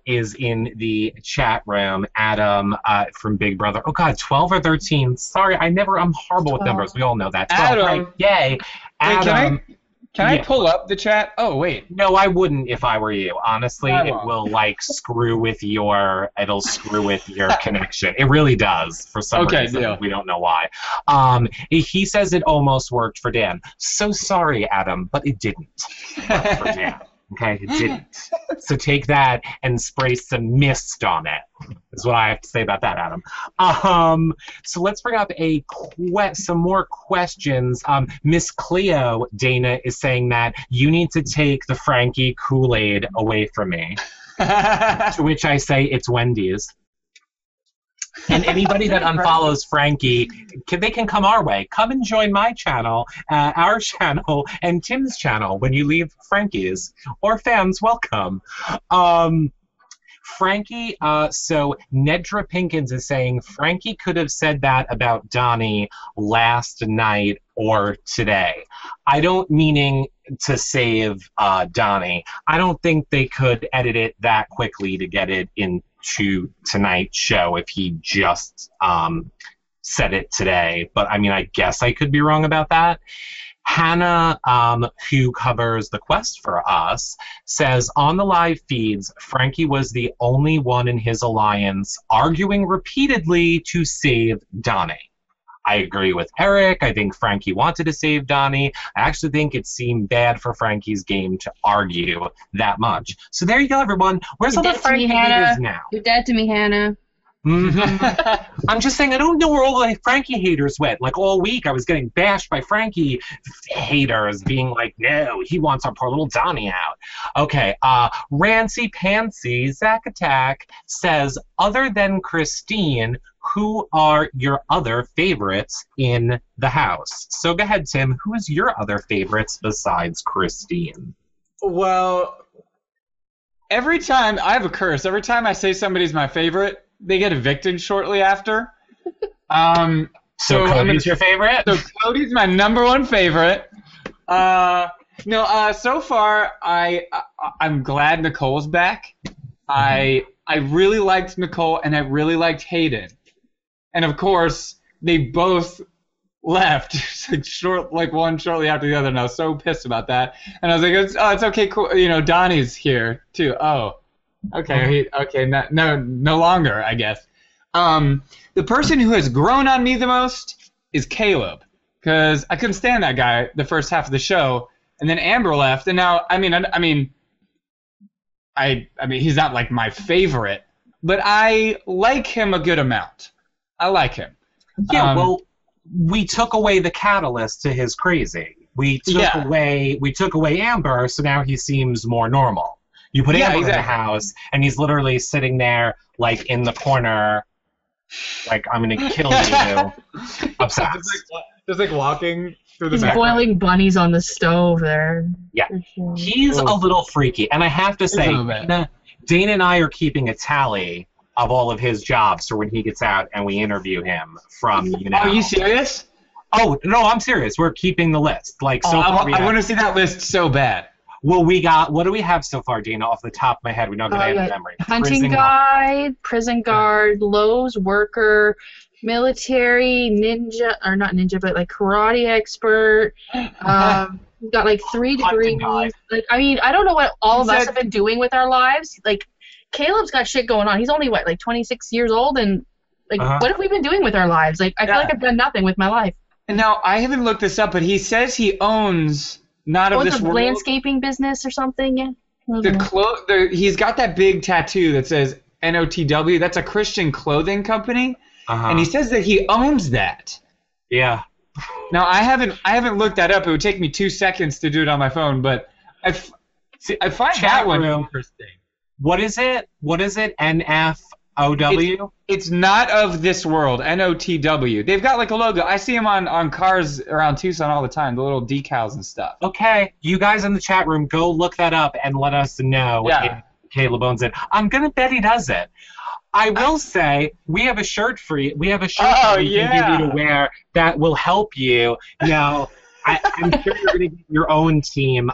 is in the chat room. Adam from Big Brother. Oh, God, 12 or 13. Sorry, I'm horrible with numbers. We all know that. 12, Adam. right? Yay. Adam. Wait, can I pull up the chat? Oh, wait. No, I wouldn't if I were you. Honestly, it will screw with your connection. It really does for some reason. Yeah. We don't know why. He says it almost worked for Dan. So sorry, Adam, but it didn't work for Dan. Okay, it didn't. So take that and spray some mist on it. Is what I have to say about that, Adam. So let's bring up some more questions. Miss Cleo, Dana, is saying that you need to take the Frankie Kool-Aid away from me. To which I say it's Wendy's. And anybody that unfollows Frankie, they can come our way. Come and join my channel, our channel, and Tim's channel when you leave Frankie's. Or fans, welcome. Frankie, so Nedra Pinkins is saying Frankie could have said that about Donnie last night or today. I don't meaning to save Donnie. I don't think they could edit it that quickly to get it into tonight's show if he just said it today. But I mean, I guess I could be wrong about that. Hannah, who covers the quest for us, says on the live feeds, Frankie was the only one in his alliance arguing repeatedly to save Donnie. I agree with Eric. I think Frankie wanted to save Donnie. I actually think it seemed bad for Frankie's game to argue that much. So there you go, everyone. Where's all the Frankie haters now? You're dead to me, Hannah. I'm just saying, I don't know where all the Frankie haters went. Like, all week, I was getting bashed by Frankie haters, being like, no, he wants our poor little Donnie out. Okay, Rancy Pansy, Zack Attack, says, other than Christine, who are your other favorites in the house? So go ahead, Tim. Who is your other favorites besides Christine? Well, every time, I have a curse. Every time I say somebody's my favorite, they get evicted shortly after. So Cody's your favorite? So Cody's my number one favorite. So far, I'm glad Nicole's back. I really liked Nicole, and I really liked Hayden. And of course, they both left like one shortly after the other, and I was so pissed about that. And I was like, it's okay, cool. Donnie's here too. Oh, okay, no longer, I guess. The person who has grown on me the most is Caleb, because I couldn't stand that guy the first half of the show, and then Amber left, and now I mean he's not like my favorite, but I like him a good amount. I like him. Yeah, well, we took away the catalyst to his crazy. We took away Amber, so now he seems more normal. You put Amber in the house, and he's literally sitting there, like, in the corner, like, I'm gonna kill you. Obsessed. Just like walking through the He's boiling bunnies on the stove there. Yeah. Sure. He's a little freaky, and I have to say, Dana and I are keeping a tally of all of his jobs for when he gets out and we interview him from, Are you serious? Oh, no, I'm serious. We're keeping the list. Like, so I want to see that list so bad. Well, what do we have so far, Dana, off the top of my head? We know that I have memory. Hunting guide, prison guard, Lowe's worker, military, ninja, or not ninja, but like karate expert. We've got like 3 degrees. Like, I mean, I don't know what all of us have been doing with our lives. Like, Caleb's got shit going on. He's only, like 26 years old, and like, what have we been doing with our lives? Like, I feel like I've done nothing with my life. And now, I haven't looked this up, but he says he owns Not of This World. Landscaping business or something? Yeah. He's got that big tattoo that says NOTW. That's a Christian clothing company, and he says that he owns that. Yeah. Now, I haven't looked that up. It would take me 2 seconds to do it on my phone, but I find that one interesting. What is it? NFOW? It's Not of This World. NOTW. They've got like a logo. I see them on cars around Tucson all the time. The little decals and stuff. Okay, you guys in the chat room, go look that up and let us know if Caleb owns it. I'm gonna bet he does it. I will say we have a shirt for you. We have a shirt we can give you to wear that will help you. I'm sure you're going to get your own team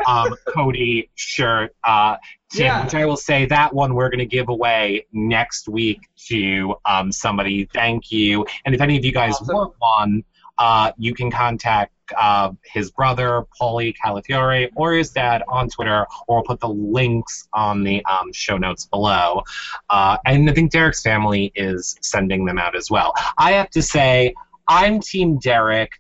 Cody shirt, Tim, which I will say that one we're going to give away next week to somebody. Thank you. And if any of you guys want one, you can contact his brother, Paulie Calafiore, or his dad on Twitter, or we'll put the links on the show notes below. And I think Derek's family is sending them out as well. I have to say, I'm Team Derek,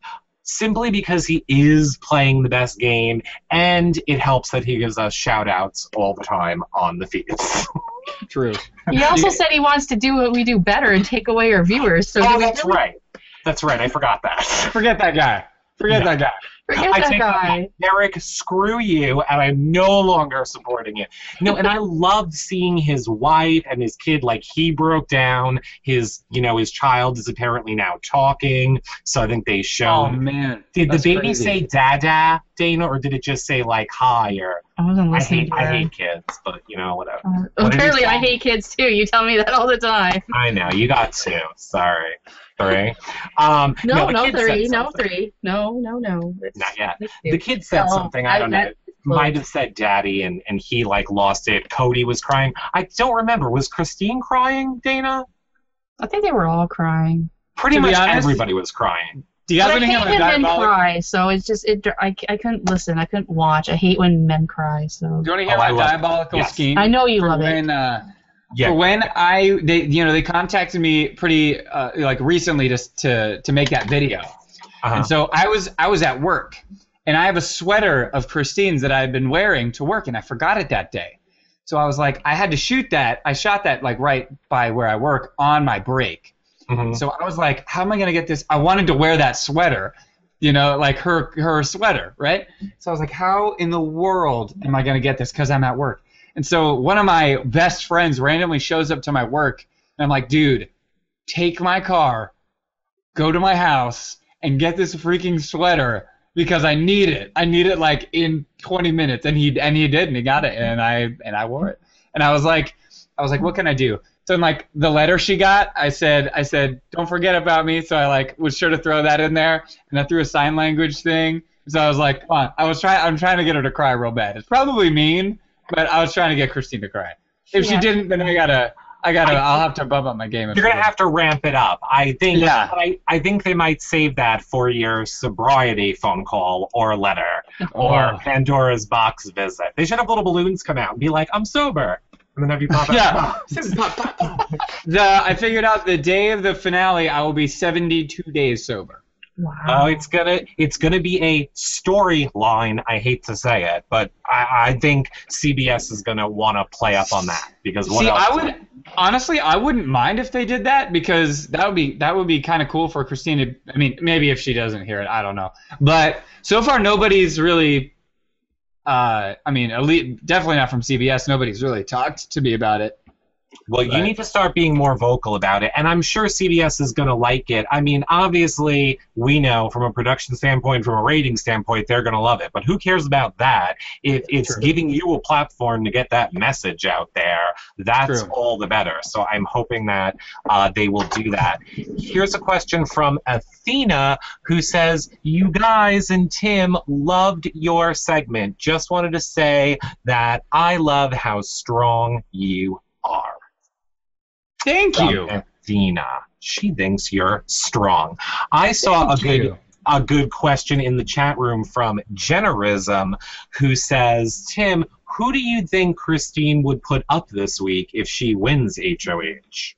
simply because he is playing the best game, and it helps that he gives us shout-outs all the time on the feeds. True. He also said he wants to do what we do better and take away our viewers. So that's right. That's right. I forgot that. Forget that guy. Forget that guy. Derek, screw you, and I'm no longer supporting you. No, and I loved seeing his wife and his kid. Like, he broke down. His child is apparently now talking, so I think they showed. Oh, man. Did the baby say dada, Dana, or did it just say, like, hi, or... I wasn't listening I hate kids, but, whatever. Apparently I hate kids, too. You tell me that all the time. I know. You got 2. Sorry. 3. No, 3. No, 3. No. Not yet. The kid said something. I don't know. Might have said daddy, and he, like, lost it. Cody was crying. I don't remember. Was Christine crying, Dana? I think they were all crying. Pretty much everybody was crying. Do you guys I hate when men cry, so it's just I couldn't listen. I couldn't watch. I hate when men cry. So. Do you want to hear my diabolical scheme? I know you love it. For when they contacted me pretty recently to make that video, and so I was at work, and I have a sweater of Christine's that I had been wearing to work, and I forgot it that day. So I was like, I had to shoot that. I shot that like right by where I work on my break. Mhm. So I was like, how am I gonna get this? I wanted to wear that sweater, you know, like her sweater, right? So I was like, how in the world am I gonna get this? Because I'm at work. And so one of my best friends randomly shows up to my work, and I'm like, dude, take my car, go to my house, and get this freaking sweater because I need it. I need it like in 20 minutes. And he did, and he got it, and I wore it. And I was like, what can I do? So in like the letter she got, I said, don't forget about me. So I like was sure to throw that in there, and I threw a sign language thing. So I was like, come on. I'm trying to get her to cry real bad. It's probably mean, but I was trying to get Christine to cry. If she didn't, then I'll have to bump up my game. You're gonna have to ramp it up. I think. Yeah. I think they might save that for your sobriety phone call or letter or Pandora's box visit. They should have little balloons come out and be like, "I'm sober," and then have you pop out. Yeah. I figured out the day of the finale, I will be 72 days sober. Wow. Oh, it's gonna be a storyline. I hate to say it, but I think CBS is gonna want to play up on that because what else? Honestly, I wouldn't mind if they did that because that would be kind of cool for Christine to. I mean, maybe if she doesn't hear it, I don't know. But so far, nobody's really. I mean, definitely not from CBS. Nobody's really talked to me about it. Well, you need to start being more vocal about it, and I'm sure CBS is going to like it. I mean, obviously, we know from a production standpoint, from a rating standpoint, they're going to love it. But who cares about that? If it's giving you a platform to get that message out there, that's all the better. So I'm hoping that they will do that. Here's a question from Athena, who says, you guys and Tim loved your segment. Just wanted to say that I love how strong you are. Thank you. Athena. She thinks you're strong. I saw a good question in the chat room from Generism, who says, Tim, who do you think Christine would put up this week if she wins HOH?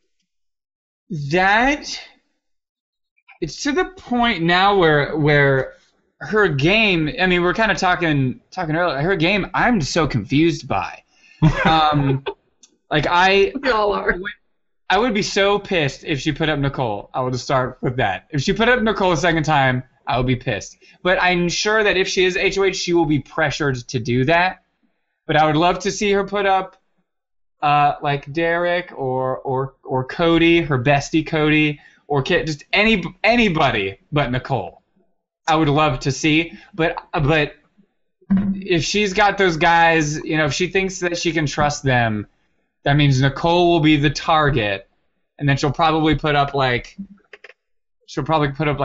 It's to the point now where her game, I mean, we're kind of talking earlier, her game I'm so confused by. Like We all are. I would be so pissed if she put up Nicole. I would start with that. If she put up Nicole a second time, I would be pissed. But I'm sure that if she is HOH, she will be pressured to do that. But I would love to see her put up like Derek or Cody, her bestie Cody, or Kit, just anybody but Nicole. I would love to see. But if she's got those guys, you know, if she thinks that she can trust them, that means Nicole will be the target, and then she'll probably put up like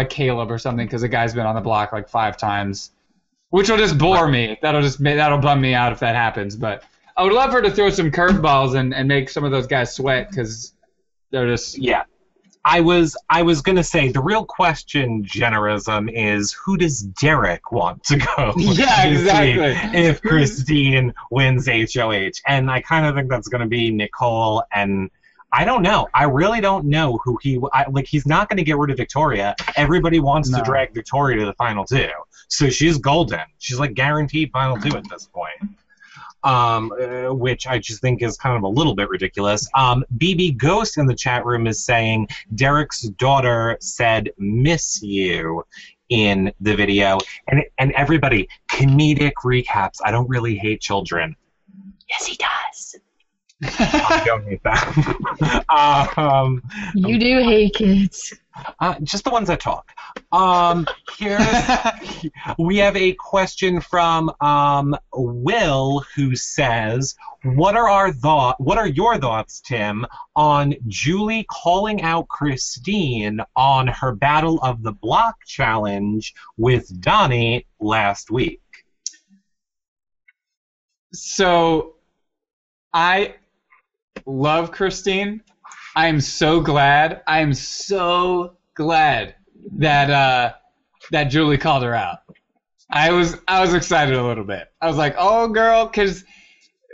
Caleb or something because the guy's been on the block like 5 times, which will just bore me. That'll bum me out if that happens. But I would love her to throw some curveballs and make some of those guys sweat because they're just I was gonna say the real question, Generism, is who does Derek want to go? Yeah, exactly. If Christine wins HOH, and I kind of think that's gonna be Nicole, and I don't know. I really don't know who he's not gonna get rid of Victoria. Everybody wants to drag Victoria to the final 2, so she's golden. She's like guaranteed final 2 at this point. Which I just think is kind of a little bit ridiculous. BB Ghost in the chat room is saying Derek's daughter said "miss you" in the video, and everybody, comedic recaps. I don't really hate children. Yes, he does. I don't hate that. You do hate kids. Just the ones that talk. We have a question from Will, who says, "What are your thoughts, Tim, on Julie calling out Christine on her Battle of the Block challenge with Donnie last week?" So, I love Christine. I am so glad that Julie called her out. I was excited a little bit. I was like, "Oh, girl," because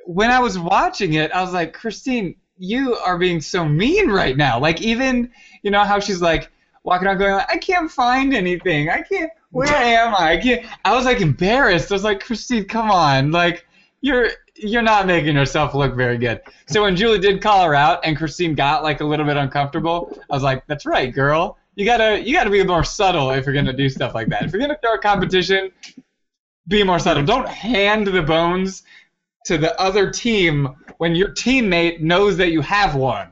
when I was watching it, I was like, "Christine, you are being so mean right now." Like, even, you know how she's like walking around going, "I can't find anything. I can't. Where am I? I can't." I was like embarrassed. I was like, "Christine, come on. Like, you're you're not making yourself look very good. So when Julie did call her out and Christine got like a little bit uncomfortable, I was like, that's right, girl. You gotta be more subtle if you're gonna do stuff like that. If you're gonna start a competition, be more subtle. Don't hand the bones to the other team when your teammate knows that you have one.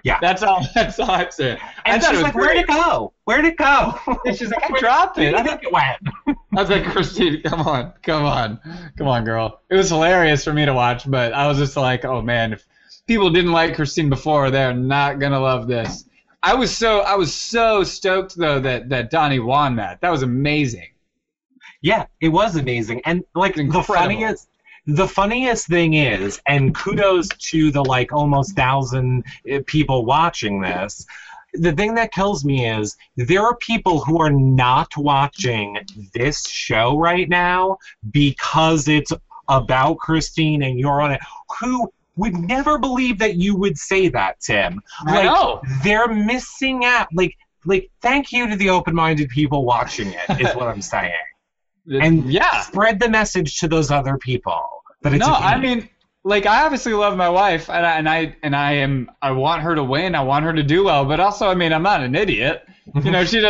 Yeah. That's all I'd say. And she's like, where'd it go? Where'd it go? And she's like, I dropped it. I think it went. I was like, Christine, come on, girl. It was hilarious for me to watch, but I was just like, oh man, if people didn't like Christine before, they're not gonna love this. I was so stoked though that Donnie won that. That was amazing. Yeah, it was amazing. And like the funniest thing is, and kudos to the like almost 1,000 people watching this, the thing that kills me is there are people who are not watching this show right now because it's about Christine and you're on it, who would never believe that you would say that, Tim. I know. They're missing out. Like, thank you to the open-minded people watching it, is what I'm saying. And spread the message to those other people. But it's I mean, like, I obviously love my wife, and I want her to win. I want her to do well, but also, I mean, I'm not an idiot. You know, if she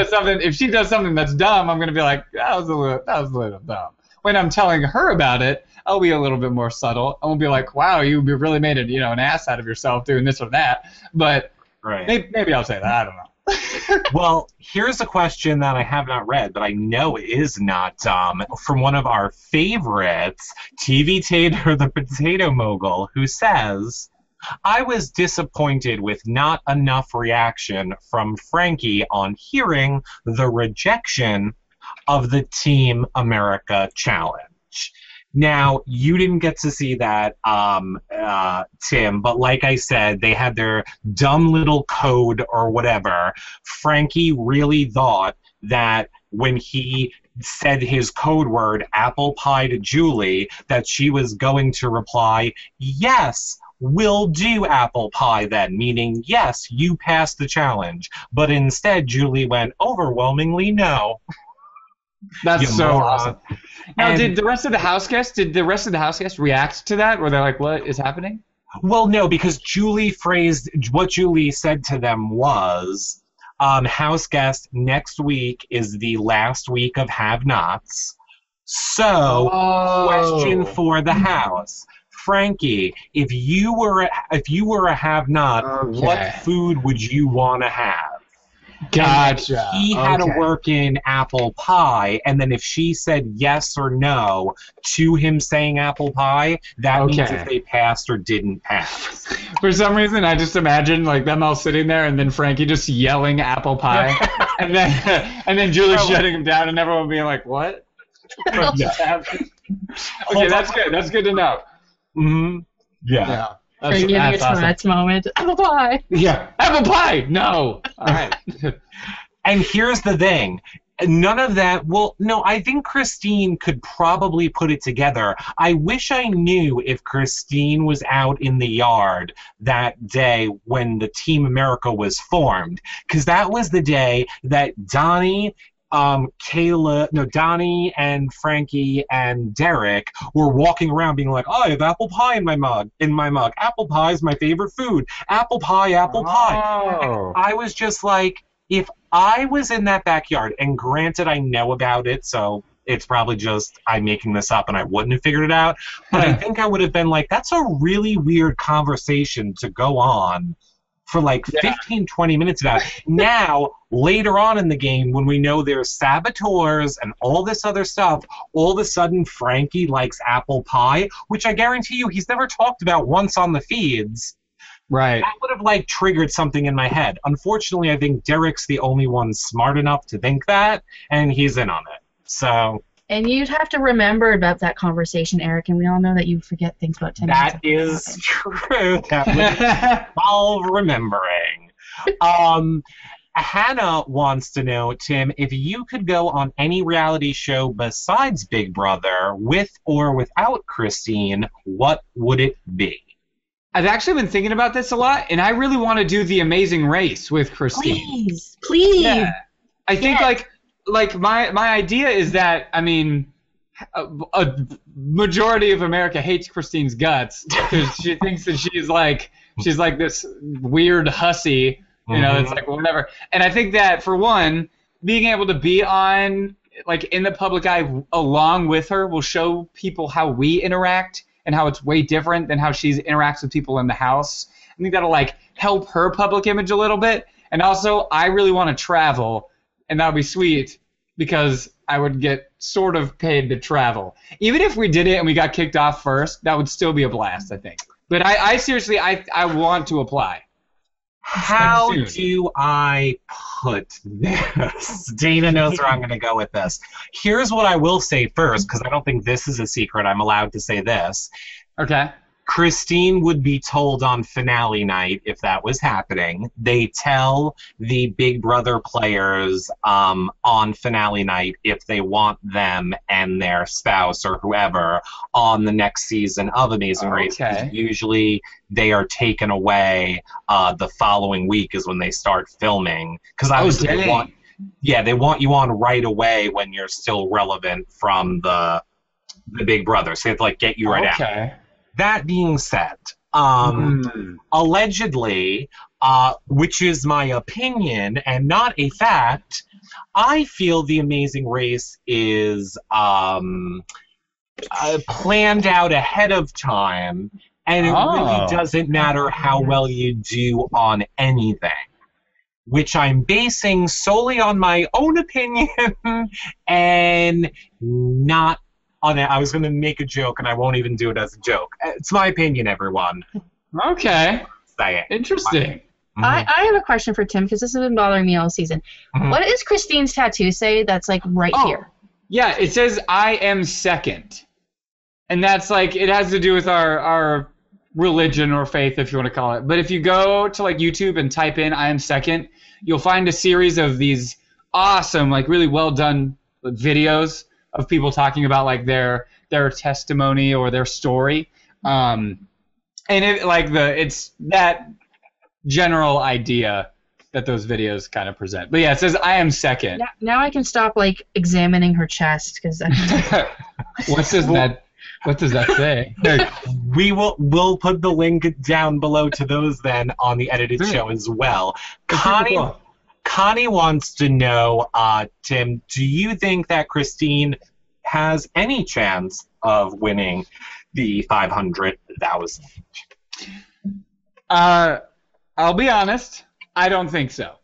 does something that's dumb, I'm gonna be like, that was a little dumb. When I'm telling her about it, I'll be a little bit more subtle. I won't be like, wow, you really made it, an ass out of yourself doing this or that. But maybe I'll say that. I don't know. Well, here's a question that I have not read, but I know it is not from one of our favorites, TV Tater, the Potato Mogul, who says, I was disappointed with not enough reaction from Frankie on hearing the rejection of the Team America Challenge. Now, you didn't get to see that, Tim, but like I said, they had their dumb little code or whatever. Frankie really thought that when he said his code word, apple pie, to Julie, that she was going to reply, yes, we'll do apple pie then, meaning, yes, you passed the challenge. But instead, Julie went overwhelmingly no. That's so awesome. Now, did the rest of the house guests react to that? Were they like, what is happening? Well, no, because what Julie said to them was, house guest, next week is the last week of have-nots. So, question for the house. Frankie, if you were a have-not, what food would you want to have? Gotcha. He had to work in apple pie, and then if she said yes or no to him saying apple pie, that means if they passed or didn't pass. For some reason, I just imagine like them all sitting there, and then Frankie just yelling apple pie, and then Julie shutting him down, and everyone being like, "What?" Okay, that's good. That's good to know. Mm-hmm. Yeah. That's a Tourette's moment. Apple pie. Yeah, apple pie. No. All right. And here's the thing. None of that. Well, no, I think Christine could probably put it together. I wish I knew if Christine was out in the yard that day when the Team America was formed, because that was the day that Donnie and Frankie and Derek were walking around being like, oh, I have apple pie in my mug. Apple pie is my favorite food. Apple pie, apple pie. And I was just like, if I was in that backyard, and granted I know about it, so it's probably just I'm making this up and I wouldn't have figured it out, but I think I would have been like, that's a really weird conversation to go on for like 15, 20 minutes about it. Now, later on in the game, when we know there's saboteurs and all this other stuff, all of a sudden Frankie likes apple pie, which I guarantee you he's never talked about once on the feeds. Right. That would have like triggered something in my head. Unfortunately, I think Derek's the only one smart enough to think that, and he's in on it. So. And you'd have to remember about that conversation, Eric, and we all know that you forget things about 10 minutes. That is true. That would involve remembering. Hannah wants to know, Tim, if you could go on any reality show besides Big Brother, with or without Christine, what would it be? I've actually been thinking about this a lot, and I really want to do The Amazing Race with Christine. Please. Yeah. I think like my idea is that, I mean, a majority of America hates Christine's guts because she thinks that she's like this weird hussy, it's like whatever. And I think that for one, being able to be on like in the public eye along with her will show people how we interact and how it's way different than how she interacts with people in the house. I think that'll like help her public image a little bit. And also, I really want to travel, and that would be sweet because I would get sort of paid to travel. Even if we did it and we got kicked off first, that would still be a blast, I think. But I seriously, I want to apply. How do I put this? Dana knows where I'm going to go with this. Here's what I will say first, because I don't think this is a secret. I'm allowed to say this. Okay. Christine would be told on finale night if that was happening. They tell the Big Brother players on finale night if they want them and their spouse or whoever on the next season of Amazing Race. Usually they are taken away the following week is when they start filming. Because obviously they want you on right away when you're still relevant from the Big Brother. So they have to like get you right out. That being said, allegedly, which is my opinion and not a fact, I feel the Amazing Race is planned out ahead of time, and it really doesn't matter how well you do on anything, which I'm basing solely on my own opinion and not on it. I was going to make a joke, and I won't even do it as a joke. It's my opinion, everyone. Okay. Say it. Interesting. I have a question for Tim, because this has been bothering me all season. What does Christine's tattoo say that's, like, right here? Yeah, it says, I am second. And that's, like, it has to do with our religion or faith, if you want to call it. But if you go to, like, YouTube and type in I am second, you'll find a series of these awesome, like, really well-done videos of people talking about like their testimony or their story, and it's that general idea that those videos kind of present. But yeah, it says I am second. Now I can stop like examining her chest because what does that say? We'll put the link down below to those then on the edited show as well. Connie wants to know, Tim, do you think that Christine has any chance of winning the 500,000? I'll be honest, I don't think so.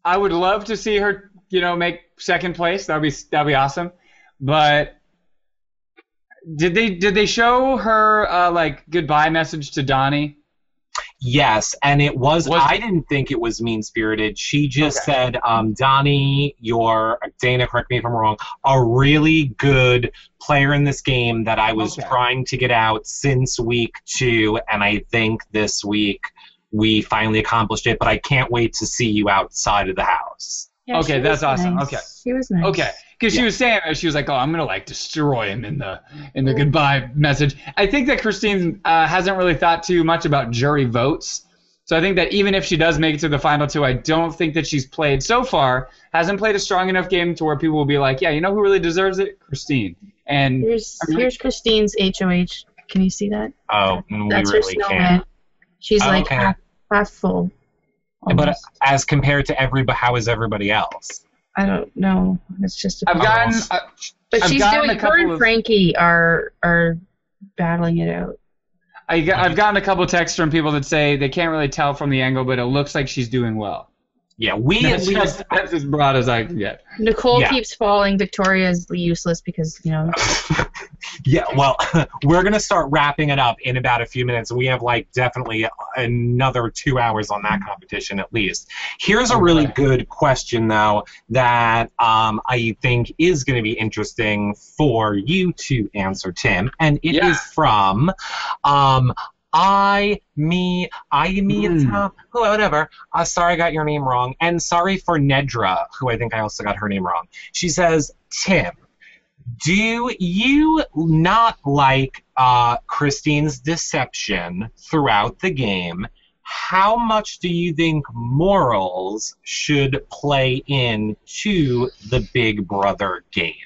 I would love to see her, make second place. That'd be awesome. But did they show her like goodbye message to Donnie? Yes, and it was I didn't think it was mean-spirited. She just said, Donnie, Dana, correct me if I'm wrong, a really good player in this game that I was trying to get out since week 2, and I think this week we finally accomplished it, but I can't wait to see you outside of the house. Yeah, okay, that's awesome. Nice. Okay. She was nice. Okay. Because she was saying that she was like, I'm gonna like destroy him in the goodbye message. I think that Christine hasn't really thought too much about jury votes. So I think that even if she does make it to the final 2, I don't think that she's played so far, hasn't played a strong enough game to where people will be like, yeah, you know who really deserves it? Christine. And here's Christine's HOH. Can you see that? Oh, that's we really her snowman. can't. She's like half full. Almost. But as compared to how is everybody else? I don't know. It's just. But she's doing. Her and Frankie are battling it out. I've gotten a couple texts from people that say they can't really tell from the angle, but it looks like she's doing well. Yeah, that's as broad as I can get. Nicole keeps falling. Victoria is useless because, Yeah, well, we're going to start wrapping it up in about a few minutes. We have, definitely another 2 hours on that competition at least. Here's a really good question, though, that I think is going to be interesting for you to answer, Tim. And it is from... whatever. Sorry I got your name wrong. And sorry for Nedra, who I think I also got her name wrong. She says, Tim, do you not like Christine's deception throughout the game? How much do you think morals should play into the Big Brother game?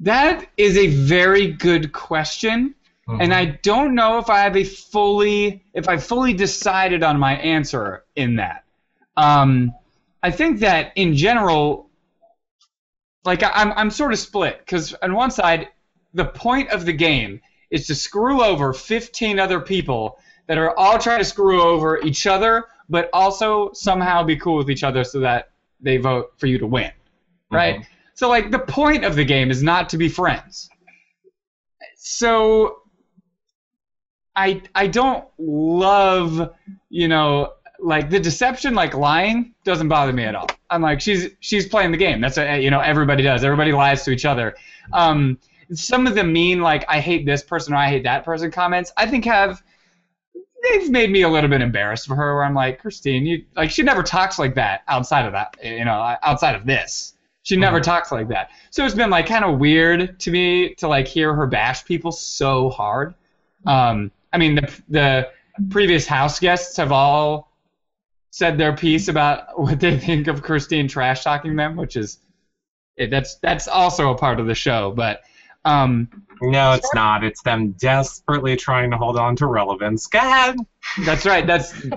That is a very good question, and I don't know if I fully decided on my answer in that. I think that in general, like I'm sort of split, because on one side, the point of the game is to screw over 15 other people that are all trying to screw over each other, but also somehow be cool with each other so that they vote for you to win, right? Mm-hmm. So, like, the point of the game is not to be friends. So, I don't love, like, the deception, like, lying doesn't bother me at all. I'm like, she's playing the game. That's everybody does. Everybody lies to each other. Some of the mean, like, I hate this person or I hate that person comments, I think they've made me a little bit embarrassed for her, where I'm like, Christine, she never talks like that outside of that, outside of this. She never talks like that. So it's been, like, kind of weird to me to, like, hear her bash people so hard. I mean, the previous house guests have all said their piece about what they think of Christine trash talking them, which is that's also a part of the show, but no, it's not. It's them desperately trying to hold on to relevance. Go ahead. That's right.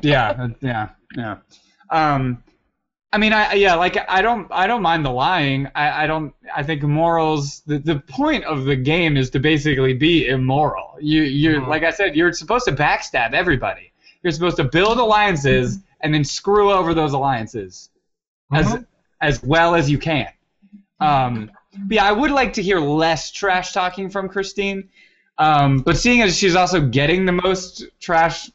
Yeah. I mean, I don't mind the lying. I think morals. The point of the game is to basically be immoral. You're like I said, you're supposed to backstab everybody. You're supposed to build alliances and then screw over those alliances as well as you can. But yeah, I would like to hear less trash talking from Christine. But seeing as she's also getting the most trash,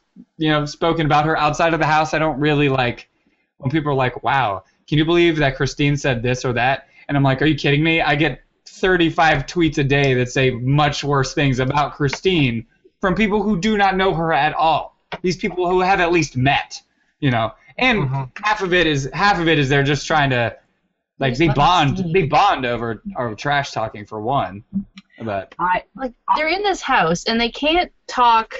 spoken about her outside of the house, I don't really like when people are like, wow, can you believe that Christine said this or that? And I'm like, are you kidding me? I get 35 tweets a day that say much worse things about Christine from people who do not know her at all. These people who have at least met, and half of it is they're just trying to, like, they bond over trash talking for one. But they're in this house and they can't talk.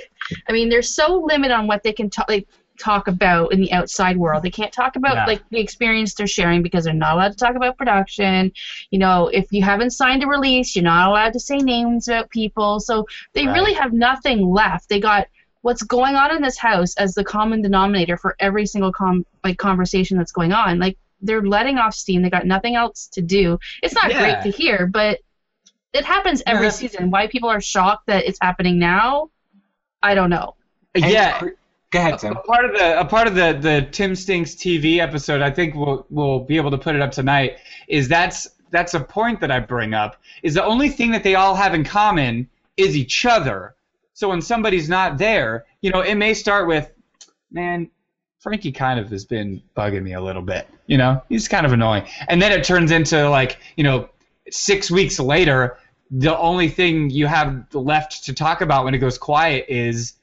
I mean, they're so limited on what they can talk about in the outside world. They can't talk about the experience they're sharing because they're not allowed to talk about production. If you haven't signed a release, you're not allowed to say names about people. So they really have nothing left. They got what's going on in this house as the common denominator for every single conversation that's going on. Like, they're letting off steam. They got nothing else to do. It's not great to hear, but it happens every season. Why people are shocked that it's happening now, I don't know. Yeah. Go ahead, Tim. A part of the Tim Stinks TV episode, I think we'll be able to put it up tonight, is that's a point that I bring up, is the only thing that they all have in common is each other. So when somebody's not there, it may start with, man, Frankie kind of has been bugging me a little bit, he's kind of annoying. And then it turns into 6 weeks later, the only thing you have left to talk about when it goes quiet is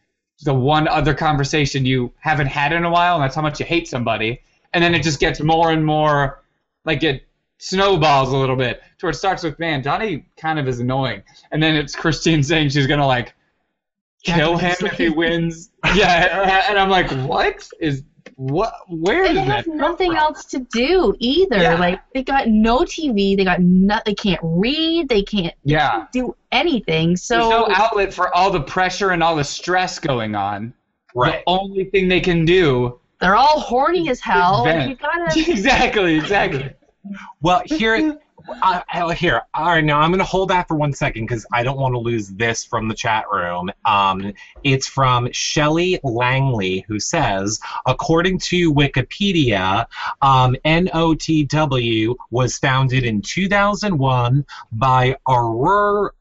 the one other conversation you haven't had in a while, and that's how much you hate somebody. And then it just gets more and more, it snowballs a little bit, to where it starts with, man, Donnie kind of is annoying. And then it's Christine saying she's going to, kill him if he wins. Yeah, and I'm like, where is that? They have nothing else to do either. Yeah. They got no TV. They got they can't read. They can't do anything. So there's no outlet for all the pressure and all the stress going on. Right. The only thing they can do. They're all horny as hell. You gotta... Exactly. Well, here. All right, now I'm going to hold back for 1 second because I don't want to lose this from the chat room. It's from Shelley Langley, who says, according to Wikipedia, NOTW was founded in 2001 by Aurelio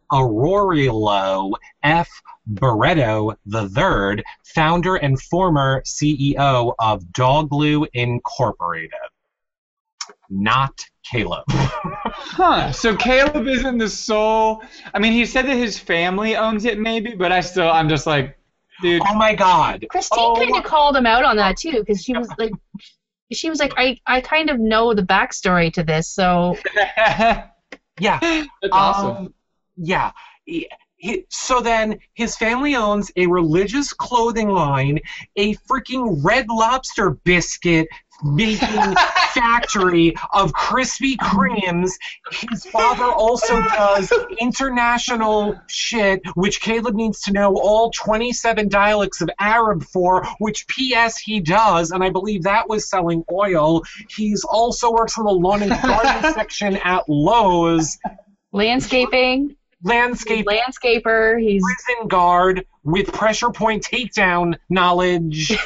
F. Barreto III, founder and former CEO of Dogglue Incorporated. Not Caleb. So Caleb isn't the sole... I mean, he said that his family owns it maybe, but I'm just like, dude. Oh my god. Christine kind of called him out on that too, because she was like, I kind of know the backstory to this, so... Yeah. That's awesome. Yeah. So then his family owns a religious clothing line, a freaking Red Lobster biscuit making factory of Krispy Kremes. His father also does international shit, which Caleb needs to know all 27 dialects of Arab for, which P.S. he does, and I believe that was selling oil. He's also works on the lawn and garden section at Lowe's. Landscaping. Landscaper. He's prison guard with pressure point takedown knowledge.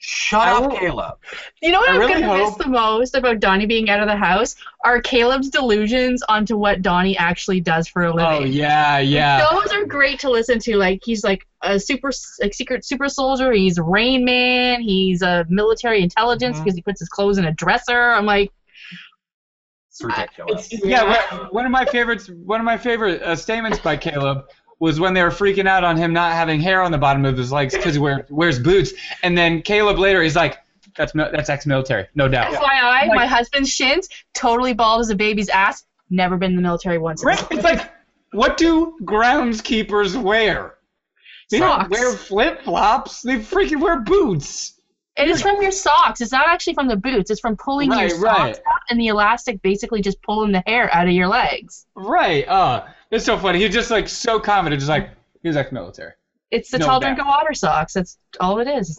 Shut up, Caleb. You know what I'm really going to miss the most about Donnie being out of the house? Are Caleb's delusions onto what Donnie actually does for a living. Oh, yeah. Those are great to listen to. Like, he's like a secret super soldier. He's Rain Man. He's a military intelligence because he puts his clothes in a dresser. I'm like, it's ridiculous. One of my favorite statements by Caleb was when they were freaking out on him not having hair on the bottom of his legs because he wears boots. And then Caleb later, he's like, that's ex-military, no doubt. FYI, my husband's shins, totally bald as a baby's ass, never been in the military once. Right? It's like, what do groundskeepers wear? They don't wear flip-flops. They freaking wear boots. It is from your socks. It's not actually from the boots. It's from pulling your socks up and the elastic basically just pulling the hair out of your legs. Right. It's so funny. He's just like so confident, just like he's ex-military. It's the tall drink of water socks. That's all it is.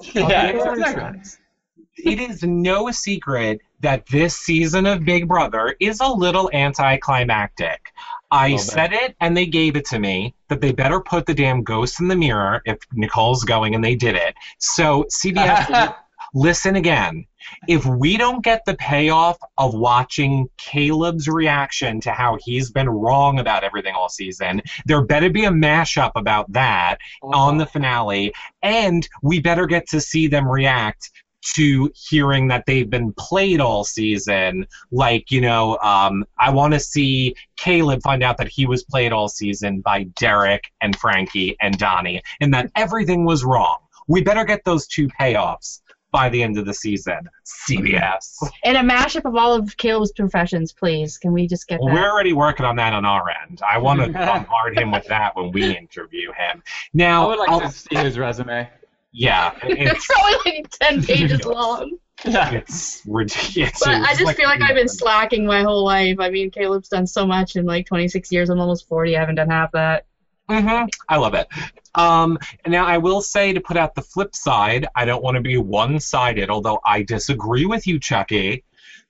It is no secret that this season of Big Brother is a little anticlimactic. I said it, and they gave it to me, that they better put the damn ghost in the mirror if Nicole's going, and they did it. So, CBS, listen again. If we don't get the payoff of watching Caleb's reaction to how he's been wrong about everything all season, there better be a mashup about that on the finale, and we better get to see them react to hearing that they've been played all season. Like, I want to see Caleb find out that he was played all season by Derek and Frankie and Donnie, and that everything was wrong. We better get those two payoffs by the end of the season. CBS. And a mashup of all of Caleb's professions, please. Can we just get that? We're already working on that on our end. I want to bombard him with that when we interview him. Now, I would like to see his resume. Yeah. It's probably like 10 pages long. Yeah. It's ridiculous. But I just feel like I've been slacking my whole life. I mean, Caleb's done so much in like 26 years. I'm almost 40. I haven't done half that. I love it. Now, I will say, to put out the flip side, I don't want to be one-sided, although I disagree with you, Chucky.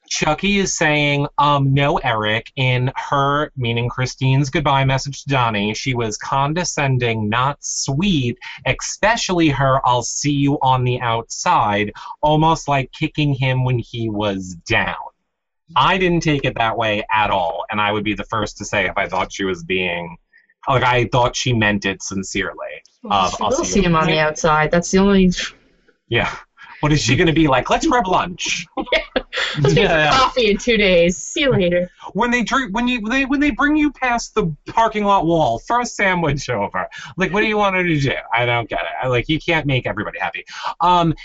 Chucky is saying, no, Eric, in her, meaning Christine's goodbye message to Donnie, she was condescending, not sweet, especially her, I'll see you on the outside, almost like kicking him when he was down. I didn't take it that way at all, and I would be the first to say if I thought she was being, like, I thought she meant it sincerely. We'll see him on the outside. That's the only... Yeah. What is she going to be like? Let's grab lunch. Let's get coffee in 2 days. See you later. When they bring you past the parking lot wall, throw a sandwich over. Like, what do you want her to do? I don't get it. Like, you can't make everybody happy. RZ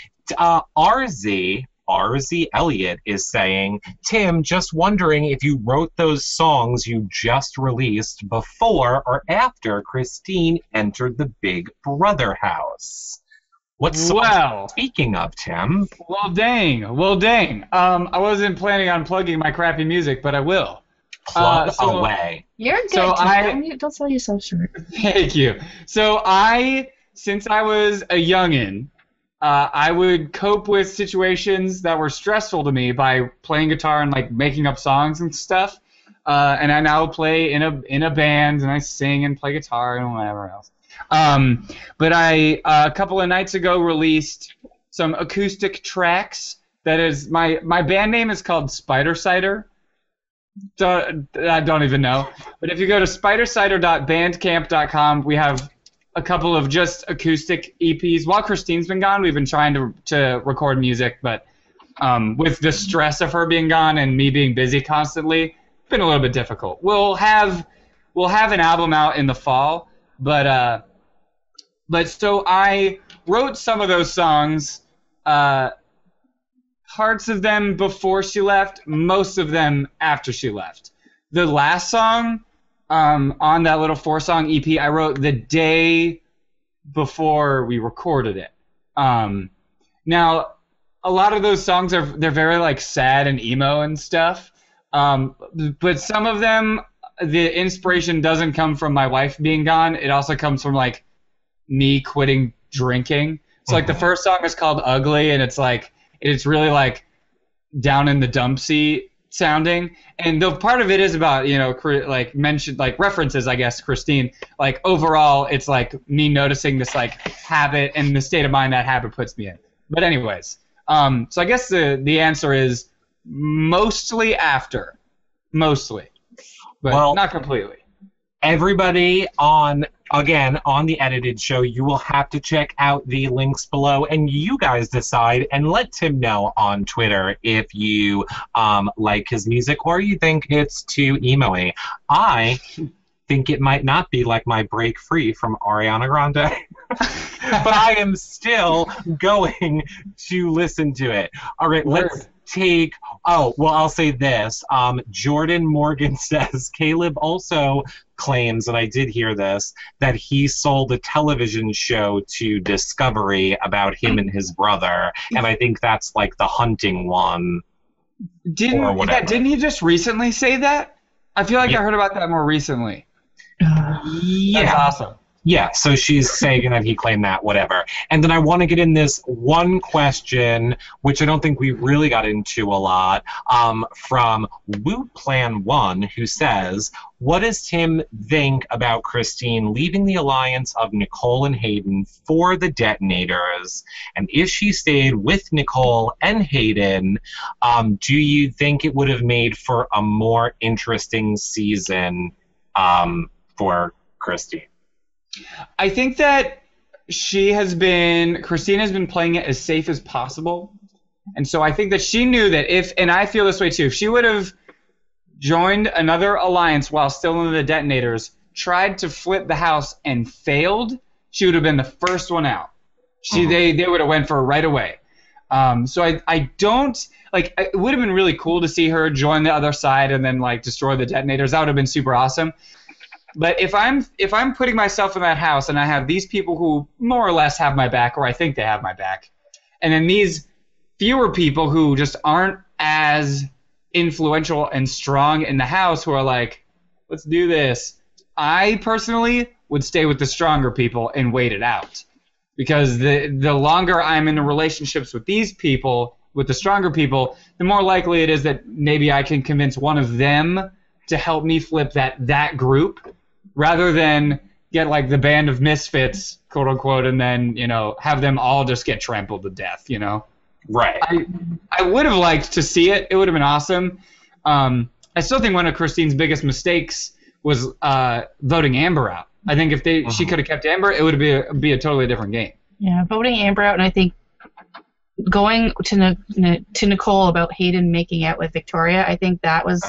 Elliott is saying, Tim, just wondering if you wrote those songs you just released before or after Christine entered the Big Brother house. What song speaking of, Tim? Well, dang. I wasn't planning on plugging my crappy music, but I will. Plug away. You're good. So don't sell yourself short. Thank you. So since I was a youngin', I would cope with situations that were stressful to me by playing guitar and like making up songs and stuff. And I now play in a band, and I sing and play guitar and whatever else. But I a couple of nights ago released some acoustic tracks. That is my band name is called Spider Cider. I don't even know. But if you go to spidercider.bandcamp.com, we have a couple of just acoustic EPs. While Christine's been gone, we've been trying to record music, but with the stress of her being gone and me being busy constantly, it's been a little bit difficult. We'll have an album out in the fall, but so I wrote some of those songs, parts of them before she left, most of them after she left. The last song on that little 4-song EP, I wrote the day before we recorded it. Now, a lot of those songs they're very like sad and emo and stuff. But some of them, the inspiration doesn't come from my wife being gone. It also comes from like me quitting drinking. So like the first song is called Ugly, and it's really like down in the dumpsy sounding. And the part of it is about, like mentioned, like references, I guess, Christine. Like overall, it's like me noticing this like habit and the state of mind that habit puts me in. But anyways, so I guess the answer is mostly after. Mostly. But well, not completely. Everybody on the edited show, you will have to check out the links below, and you guys decide and let Tim know on Twitter if you like his music or you think it's too emo-y. I think it might not be like my Break Free from Ariana Grande, but I am still going to listen to it. All right, let's take... Oh, well, I'll say this. Jordan Morgan says, Caleb also claims, and I did hear this, that he sold a television show to Discovery about him and his brother, and I think that's like the hunting one. Didn't he just recently say that? I feel like I heard about that more recently. Yeah. That's awesome. Yeah, so she's saying that he claimed that, whatever. And then I want to get in this one question, which I don't think we really got into a lot, from Woot Plan 1, who says, what does Tim think about Christine leaving the alliance of Nicole and Hayden for the Detonators? And if she stayed with Nicole and Hayden, do you think it would have made for a more interesting season for Christine? I think that Christine has been playing it as safe as possible. And so I think that she knew that and I feel this way too, if she would have joined another alliance while still in the Detonators, tried to flip the house and failed, she would have been the first one out. They would have went for it right away. So I don't, like, it would have been really cool to see her join the other side and then like destroy the Detonators. That would have been super awesome. But if I'm putting myself in that house and I have these people who more or less have my back, or I think they have my back, and then these fewer people who just aren't as influential and strong in the house who are like, let's do this, I personally would stay with the stronger people and wait it out. Because the longer I'm in the relationships with these people, with the stronger people, the more likely it is that maybe I can convince one of them to help me flip that group, rather than get like the band of misfits, quote unquote, and then, have them all just get trampled to death, Right. I would have liked to see it. It would have been awesome. I still think one of Christine's biggest mistakes was voting Amber out. I think if she could have kept Amber, it would be a totally different game. Yeah, voting Amber out, and I think going to Nicole about Hayden making out with Victoria, I think that was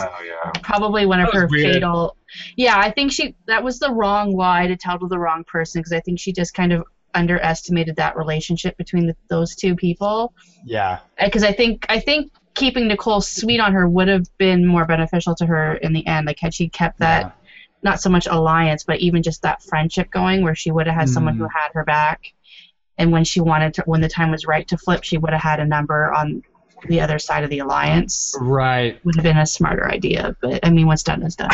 probably one of her fatal... Yeah, I think that was the wrong lie to tell to the wrong person, because I think she just kind of underestimated that relationship between those two people. Yeah. Because I think keeping Nicole sweet on her would have been more beneficial to her in the end. Like, had she kept that, not so much alliance, but even just that friendship going, where she would have had someone who had her back. And when when the time was right to flip, she would have had a number on the other side of the alliance. Right. Would have been a smarter idea. But, I mean, what's done is done.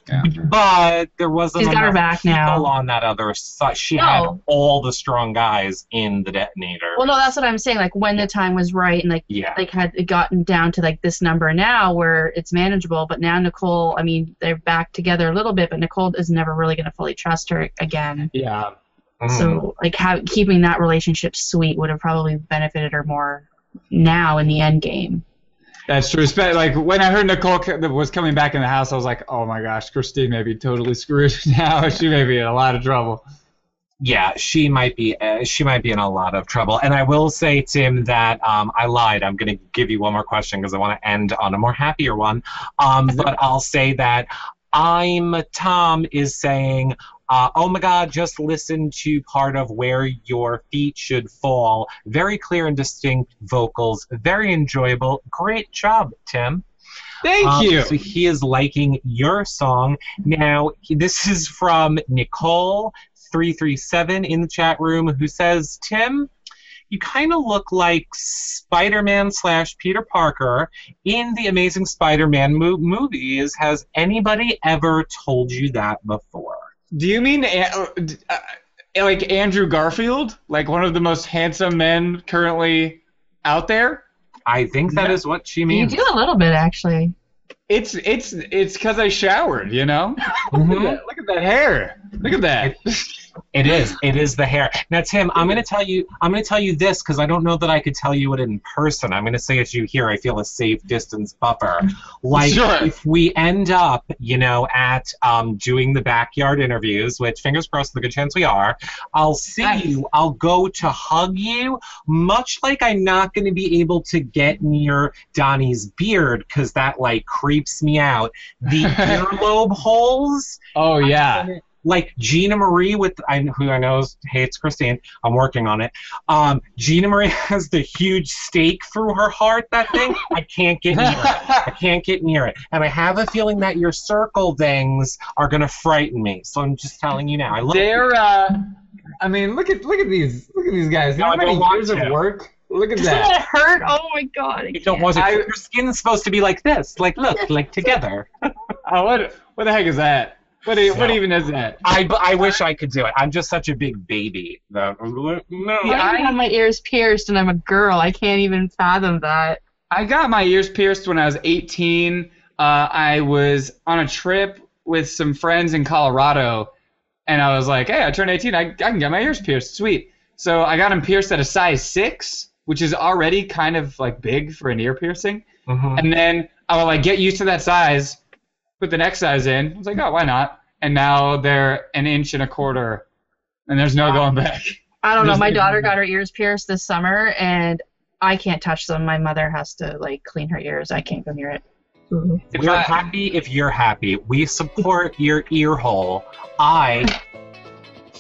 Yeah. But there wasn't She's got her back now. On that other side. She had all the strong guys in the Detonator. Well, no, that's what I'm saying. Like, when the time was right, and had it gotten down to like this number now where it's manageable. But now Nicole, I mean, they're back together a little bit, but Nicole is never really going to fully trust her again. Yeah. So, like, keeping that relationship sweet would have probably benefited her more now in the end game. That's true. Like, when I heard Nicole was coming back in the house, I was like, oh my gosh, Christine may be totally screwed now. She may be in a lot of trouble. Yeah, she might be in a lot of trouble. And I will say, Tim, that I lied. I'm going to give you one more question because I want to end on a more happier one. But I'll say that Tom is saying, oh my God, just listen to part of Where Your Feet Should Fall. Very clear and distinct vocals. Very enjoyable. Great job, Tim. Thank you. So he is liking your song. Now, this is from Nicole337 in the chat room, who says, Tim, you kind of look like Spider-Man / Peter Parker in the Amazing Spider-Man movies. Has anybody ever told you that before? Do you mean like Andrew Garfield? Like one of the most handsome men currently out there? I think that is what she means. You do a little bit, actually. It's because I showered, you know? Look at that hair. Look at that. It is the hair. Now, Tim, I'm gonna tell you this because I don't know that I could tell you it in person. I'm gonna say it to you here. I feel a safe distance buffer. Like if we end up, at doing the backyard interviews, which fingers crossed, there's a good chance we are. I'll see you. I'll go to hug you, much like I'm not gonna be able to get near Donnie's beard because that like creeps me out. The earlobe holes. Oh yeah. Like Gina Marie who I know hates Christine. I'm working on it. Gina Marie has the huge stake through her heart, that thing. I can't get near it. And I have a feeling that your circle things are going to frighten me. So I'm just telling you now. I love I mean, look at these guys. No, How many years of work? Look at Doesn't that hurt? Oh my god. Your skin's supposed to be like this. Like, look, like together. What the heck is that? What even is that? I wish I could do it. I'm just such a big baby. No. I have my ears pierced and I'm a girl. I can't even fathom that. I got my ears pierced when I was 18. I was on a trip with some friends in Colorado, and I was like, hey, I turned 18. I can get my ears pierced. Sweet. So I got them pierced at a size 6, which is already kind of like big for an ear piercing. And then I will like get used to that size, put the next size in. I was like, oh, why not? And now they're 1.25 inches, and there's no going back. I don't know. My daughter got her ears pierced this summer, and I can't touch them. My mother has to like clean her ears. I can't go near it. If you're happy, we support your ear hole. I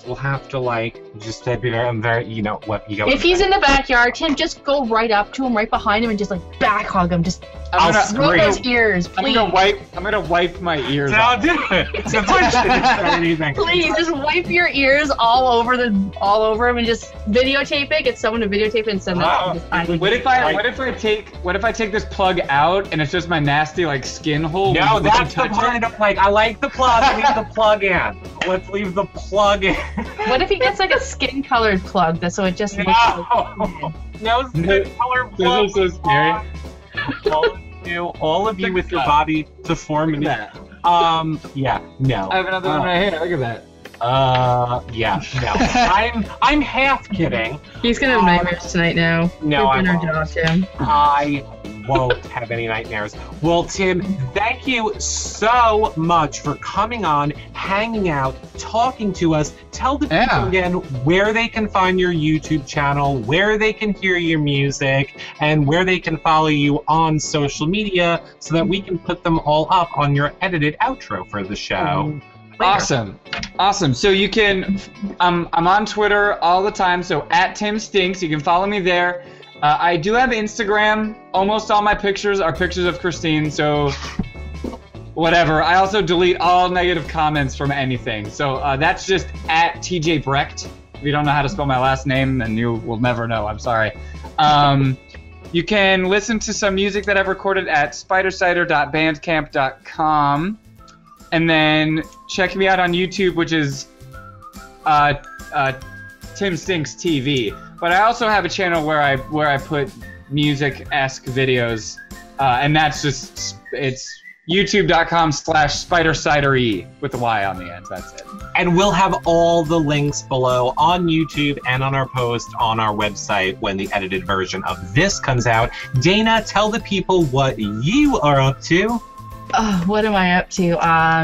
will have to just say, I'm very, you know what, you go. If he's in the backyard, Tim, just go right up to him, right behind him, and just back hug him. Just rub those ears, please. I'm gonna wipe my ears. I'll do it. Please, just wipe your ears all over him and just videotape it. Get someone to videotape it and send that. What if I take this plug out and it's just my nasty skin hole? No, that's the part I don't like. I like the plug. Leave the plug in. Let's leave the plug in. What if he gets a skin-colored plug, so it just looks no skin-colored plug. This is so scary. All of you with your body deformity. Yeah, no. I have another one right here. Look at that. No. I'm half kidding. He's gonna have nightmares tonight now. No, I won't. I won't have any nightmares. Well, Tim, thank you so much for coming on, hanging out, talking to us. Tell the people again where they can find your YouTube channel, where they can hear your music, and where they can follow you on social media so that we can put them all up on your edited outro for the show. Awesome. So you can, I'm on Twitter all the time, so @TimStinks. You can follow me there. I do have Instagram. Almost all my pictures are pictures of Christine, so whatever. I also delete all negative comments from anything. So that's just @TJBrecht. If you don't know how to spell my last name, then you will never know. I'm sorry. You can listen to some music that I've recorded at spidercider.bandcamp.com. And then check me out on YouTube, which is Tim Stinks TV. But I also have a channel where I put music-esque videos, and that's it's youtube.com/spidercidery with the Y on the end. That's it. And we'll have all the links below on YouTube and on our post on our website when the edited version of this comes out. Dana, tell the people what you are up to. What am I up to?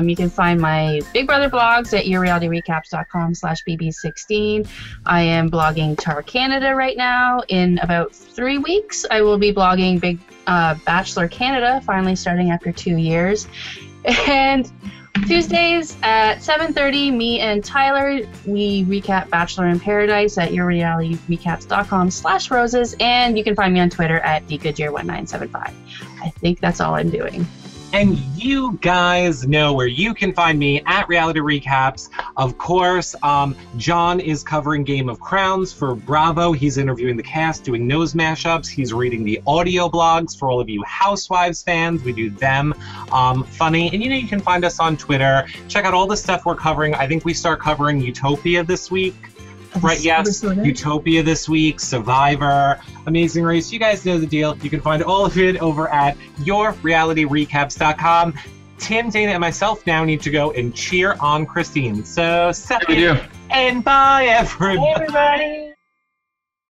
You can find my Big Brother blogs at yourrealityrecaps.com/bb16. I am blogging Tar Canada right now. In about 3 weeks, I will be blogging Big Bachelor Canada, finally starting after 2 years. And Tuesdays at 7:30, me and Tyler, we recap Bachelor in Paradise at yourrealityrecaps.com/roses. And you can find me on Twitter at dgoodyear1975. I think that's all I'm doing. And you guys know where you can find me at Reality Recaps. Of course, John is covering Game of Crowns for Bravo. He's interviewing the cast, doing nose mashups. He's reading the audio blogs for all of you Housewives fans. We do them. Funny. And you can find us on Twitter. Check out all the stuff we're covering. I think we start covering Utopia this week. Right, yes, Utopia this week, Survivor, Amazing Race. You guys know the deal. You can find all of it over at yourrealityrecaps.com. Tim, Dana, and myself now need to go and cheer on Christine. So, suck it and bye, everybody. Hey, everybody.